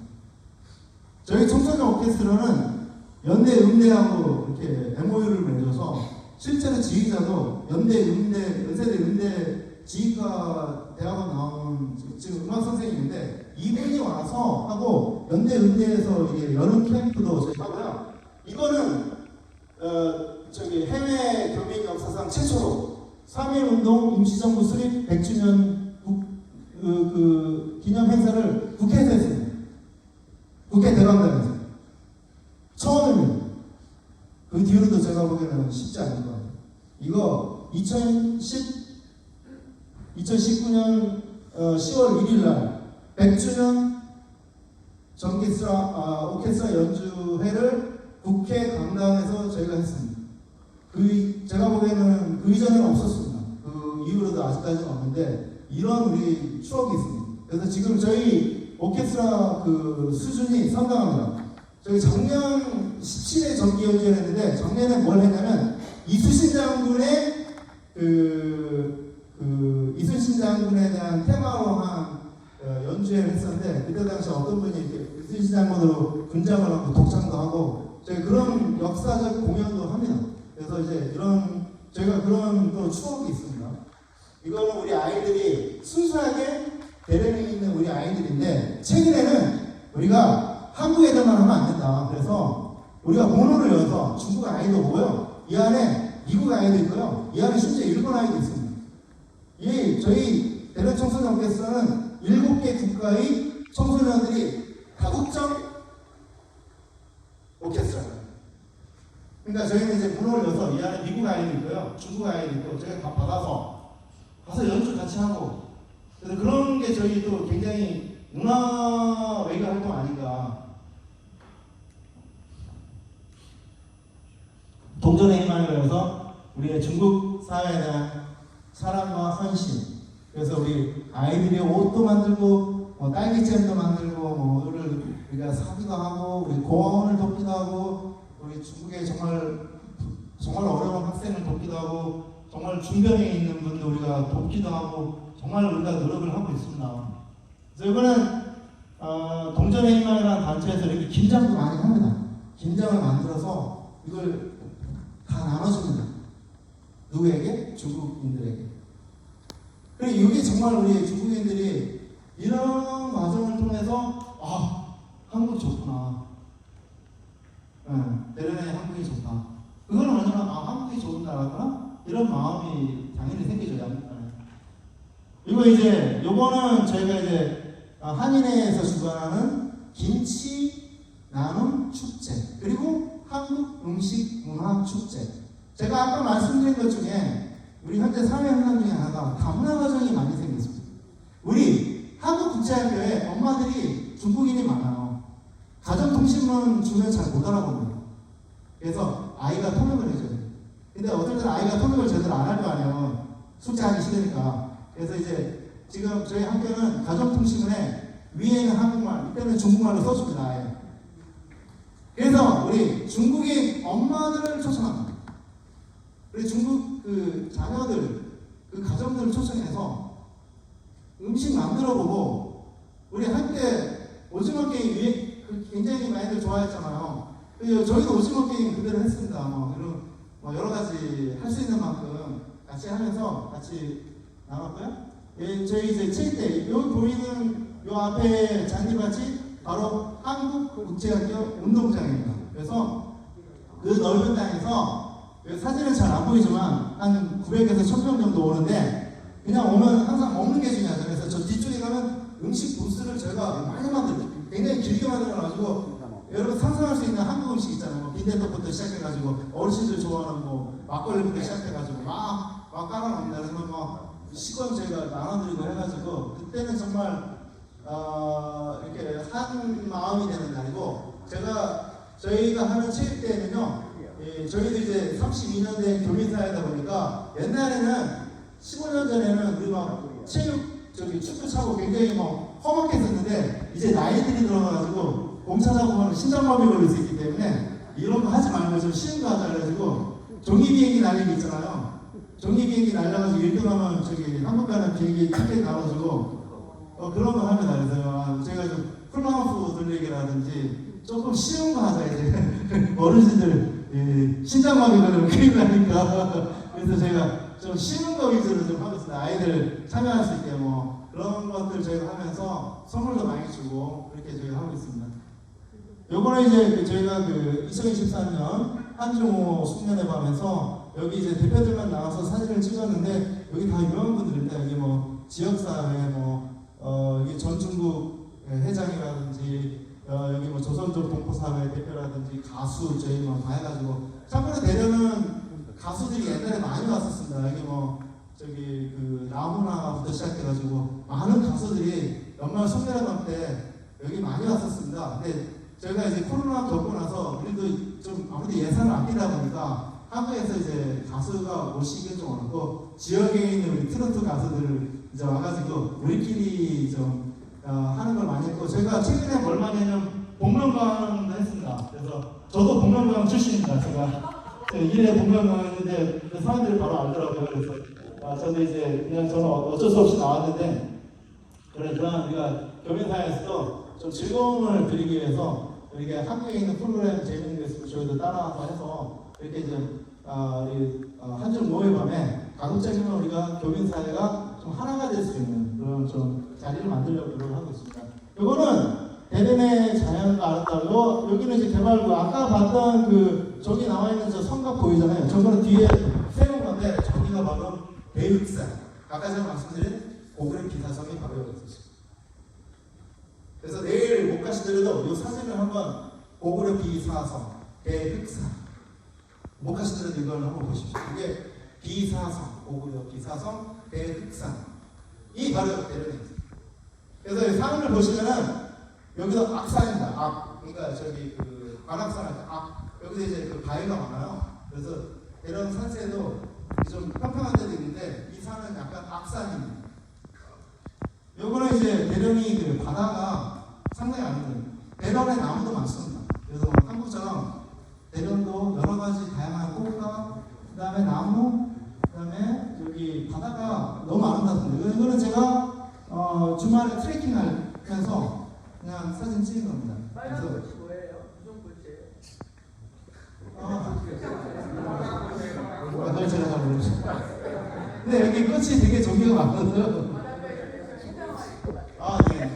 저희 청소년 오케스트라는 연대음대하고 이렇게 MOU를 맺어서 실제로 지휘자도 연세대 음대 지휘과 대학원 나온 지금 음악 선생님인데 이분이 와서 하고 연대음대에서 이게 여름 캠프도 하고요. 이거는 해외 교민 역사상 최초로 3.1운동 임시정부 수립 100주년 기념 행사를 국회에서 했습니다. 국회 대강당에서 처음입니다. 그 뒤로도 제가 보기에는 쉽지 않을 것 같아요. 이거 2019년 10월 1일 날 100주년 오케스트라 연주회를 국회 강당에서 저희가 했습니다. 제가 보기에는 그 이전에는 없었습니다. 그 이후로도 아직까지는 없는데 이런 우리 추억이 있습니다. 그래서 지금 저희 오케스트라 수준이 상당합니다. 저희 작년 17회 정기 연주를 했는데 작년에 뭘 했냐면 이순신 장군의 이순신 장군에 대한 테마로 한 연주회를 했었는데 그때 당시 어떤 분이 이렇게 이순신 장군으로 분장을 하고 독창도 하고 저희 그런 역사적 공연도 합니다. 그래서 이제 저희가 그런 또 추억이 있습니다. 이거는 우리 아이들이 순수하게 대련에 있는 우리 아이들인데 최근에는 우리가 한국 애들만 하면 안 된다. 그래서 우리가 모노를 여서 중국 아이도 오고요. 이 안에 미국 아이도 있고요. 이 안에 심지어 일본 아이도 있습니다. 이 저희 대련 청소년 오케스트라는 7개 국가의 청소년들이 다국적 오케스트라예요. 그러니까 저희는 이제 문호를 여서 이 안에 미국 아이도 있고요. 중국 아이도 있고 저희가 다 받아서 가서 연주 같이 하고, 그래서 그런 게 저희도 굉장히 문화 외교 활동 아닌가. 동전의 힘을 위해서 우리의 중국 사회에 대한 사랑과 헌신. 그래서 우리 아이들이 옷도 만들고, 딸기잼도 만들고, 우리가 사기도 하고, 우리 고아원을 돕기도 하고, 우리 중국에 정말 어려운 학생을 돕기도 하고, 정말 중병에 있는 분들 우리가 돕기도 하고, 정말 우리가 노력을 하고 있습니다. 그래서 이거는 동전의 희망이라는 단체에서 이렇게 김장도 많이 합니다. 김장을 만들어서 이걸 다 나눠줍니다. 누구에게? 중국인들에게. 그리고 이게 정말 우리 중국인들이 이런 과정을 통해서 한국 좋구나. 대련의 한국이 좋다. 그거는 뭐냐면 한국이 좋은다라거나 이런 마음이 당연히 생겨줘야 합니다. 요거는 저희가 이제 한인회에서 주관하는 김치 나눔 축제, 그리고 한국 음식 문화 축제. 제가 아까 말씀드린 것 중에 우리 현재 사회 현상 중에 하나가 다문화 가정이 많이 생겼습니다. 우리 한국국제학교에 엄마들이 중국인이 많아요. 가정통신문 주면 잘 못 알아봅니다. 그래서 아이가 통역을 해줘요. 근데 어떨 때는 아이가 통역을 제대로 안 할 거 아니에요. 숙제하기 싫으니까. 그래서 이제 지금 저희 학교는 가정통신문에 위에는 한국말, 밑에는 중국말로 써줍니다. 아예. 그래서 우리 중국인 엄마들을 초청합니다. 우리 중국 그 자녀들, 그 가정들을 초청해서 음식 만들어보고, 우리 한때 오징어 게임 굉장히 많이들 좋아했잖아요. 저희도 오징어 게임 그대로 했습니다. 여러 가지 할 수 있는 만큼 같이 하면서 같이 나눴고요. 저희 이제 7대, 요 보이는 요 앞에 잔디밭이 바로 한국국제학교 운동장입니다. 그래서 그 넓은 땅에서 사진은 잘 안 보이지만 한 900에서 1000명 정도 오는데, 그냥 오면 항상 먹는 게 중요하죠. 그래서 저 뒤쪽에 가면 음식 부스를 저희가 많이 만들어요. 굉장히 길게 만들어가지고 여러분 상상할 수 있는 한국 음식 있잖아요. 빈대떡부터 시작해가지고 어르신들 좋아하는 막걸리부터 시작해가지고 막 깔아놓습니다. 그래서 식권 저희가 나눠드리고 해가지고, 그때는 정말 이렇게 한 마음이 되는 날이고, 저희가 하는 체육대회는요, 저희도 이제 32년 된 교민사회다 보니까 옛날에는 15년 전에는 우리 축구 차고 굉장히 험악했었는데, 이제 나이들이 들어가가지고 공차 차고 하면 심장마비 걸릴 수 있기 때문에 이런 거 하지 말고 좀 쉬운 거 하자 그래가지고 종이비행기 날리기 있잖아요. 종이비행기 날려가지고 1등 하면 한국 가는 비행기 티켓 나와가지고 그런 거 합니다. 그래서 제가 좀 플라우프 돌리기라든지 조금 쉬운 거 하자 이제 어르신들 심장마비 걸리면 큰일 나니까. 그래서 제가 좀 쉬운 거 위주로 좀 하고 있습니다. 아이들 참여할 수 있게 그런 것들 저희가 하면서 선물도 많이 주고 그렇게 저희가 하고 있습니다. 요거는 이제 저희가 2023년 한중호 숙련회 밤에서 여기 이제 대표들만 나와서 사진을 찍었는데, 여기 다 유명한 분들인데, 여기 지역사회, 여기 전중국 회장이라든지, 여기 조선족 동포사회 대표라든지, 가수 저희 다 해가지고, 참고로 대련은 가수들이 옛날에 많이 왔었습니다. 여기 나무나부터 시작해가지고 많은 가수들이 연말 숙련회 때 여기 많이 왔었습니다. 근데 저희가 이제 코로나 겪고 나서 우리도 좀 아무래도 예산을 아끼다 보니까 한국에서 이제 가수가 모시기 좀 어렵고, 지역에 있는 우리 트로트 가수들을 이제 와가지고 우리끼리 좀 하는 걸 많이 했고, 저희가 최근에 뭘 많이 했냐면 복면가왕도 했습니다. 그래서 저도 복면가왕 출신입니다. 제가 1회 복면가왕 했는데 사람들이 바로 알더라고요. 그래서 저도 이제 저는 어쩔 수 없이 나왔는데, 그러나 우리가 교민사회에서도 좀 즐거움을 드리기 위해서 이렇게 한국에 있는 프로그램 재밌는 게 있으면 저희도 따라와서 해서 이렇게 이제 한중 모의 밤에 가급적이면 우리가 교민사회가 좀 하나가 될 수 있는 그런 좀 자리를 만들려고 노력을 하고 있습니다. 이거는 대련의 자연과 아름다워. 여기는 이제 개발구. 아까 봤던 그 저기 나와 있는 저 성곽 보이잖아요. 저거는 뒤에 세운 건데 저기가 바로 대흑산. 아까 제가 말씀드린 고구려 비사성이 바로 여기 있었어요. 그래서 내일 못 가시더라도 이 사진을 한번 고구려 비사성, 대흑산 못 가시더라도 이걸 한번 보십시오. 이게 비사성, 고구려 비사성, 대흑산 이 바로 대련입니다. 그래서 이 산을 보시면은 여기서 악산입니다. 악. 그러니까 저기 그 관악산 할 때 악. 여기서 이제 그 바위가 많아요. 그래서 대련 산세도 좀 평평한 데도 있는데 이 산은 약간 악산입니다. 요거는 이제 대련이 그 바다가 상당히 아름다워요. 대련에 나무도 많습니다. 그래서 한국처럼 대련도 여러 가지 다양한 꽃과 그 다음에 나무, 그 다음에 여기 바다가 너무 아름답습니다. 이거는 제가 주말에 트레킹 하면서 그냥 사진 찍은 겁니다. 빨간 꽃이 뭐예요? 무슨 꽃이에요? 그걸 제가 잘 모르겠어요. 근데 여기 꽃이 되게 종류가 많거든요. 네.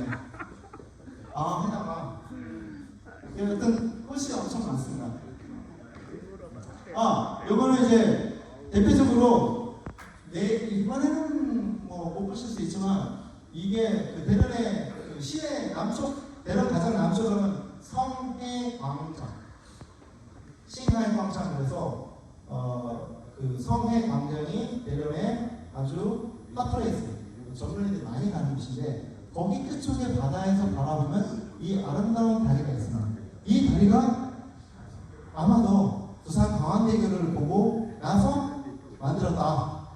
해나가. 어떤 꽃이 엄청 많습니다. 요거는 이제 대표적으로 이번에는 뭐 못 보실 수 있지만 이게 그 대련의 그 시내 남쪽, 대련 가장 남쪽은 성해광장, 싱하이광장. 그래서 그 성해광장이 대련의 아주 핫플레이스, 젊은이들이 많이 가는 곳인데 거기 끝쪽에 바다에서 바라보면 이 아름다운 다리가 있습니다. 이 다리가 아마도 부산 광안대교를 보고 나서 만들었다.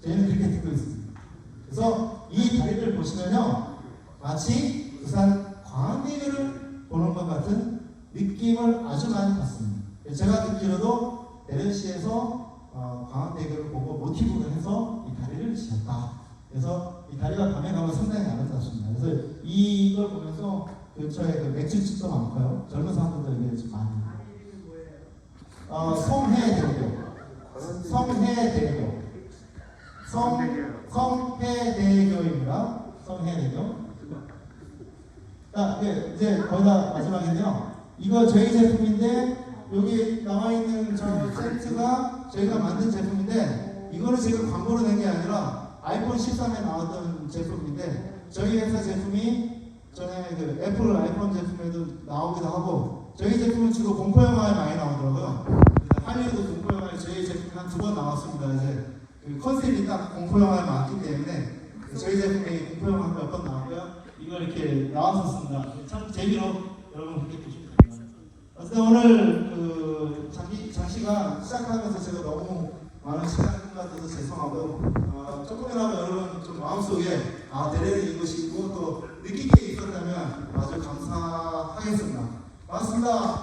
저희는 그렇게 듣고 있습니다. 그래서 이 다리를 보시면요, 마치 부산 광안대교를 보는 것 같은 느낌을 아주 많이 받습니다. 제가 듣기로도 대련시에서 광안대교를 보고 모티브를 해서 이 다리를 지었다. 그래서 이 다리가 밤에 가면 상당히 아름답습니다. 그래서 이걸 보면서 근처에 그 맥주집도 많고요. 젊은 사람들도 여기 좀 많이. 성해대교. 성해대교. 성해대교입니다. 성해대교. 이제 거의 다 마지막인데요. 이거 저희 제품인데 여기 나와 있는 저 세트가 저희가 만든 제품인데 이거는 제가 광고로 낸 게 아니라 아이폰 13에 나왔던 제품인데 저희 회사 제품이 전에 그 애플 아이폰 제품에도 나오기도 하고 저희 제품은 주로 공포 영화에 많이 나오더라고요. 할리우드 공포 영화에 저희 제품이 한 2번 나왔습니다. 이제 그 컨셉이 딱 공포 영화에 맞기 때문에 저희 제품이 공포 영화 몇 번 나왔고요. 이걸 이렇게 나왔었습니다. 참 재미로 여러분 그렇게 보시면 됩니다. 어쨌든 오늘 그 장시간 시작하면서 제가 너무 많은 시간을 뺏어서 죄송하고 조금이라도 여러분 좀 마음속에 대련이 이것이고 또 느끼게 있었다면 아주 감사하겠습니다. 고맙습니다.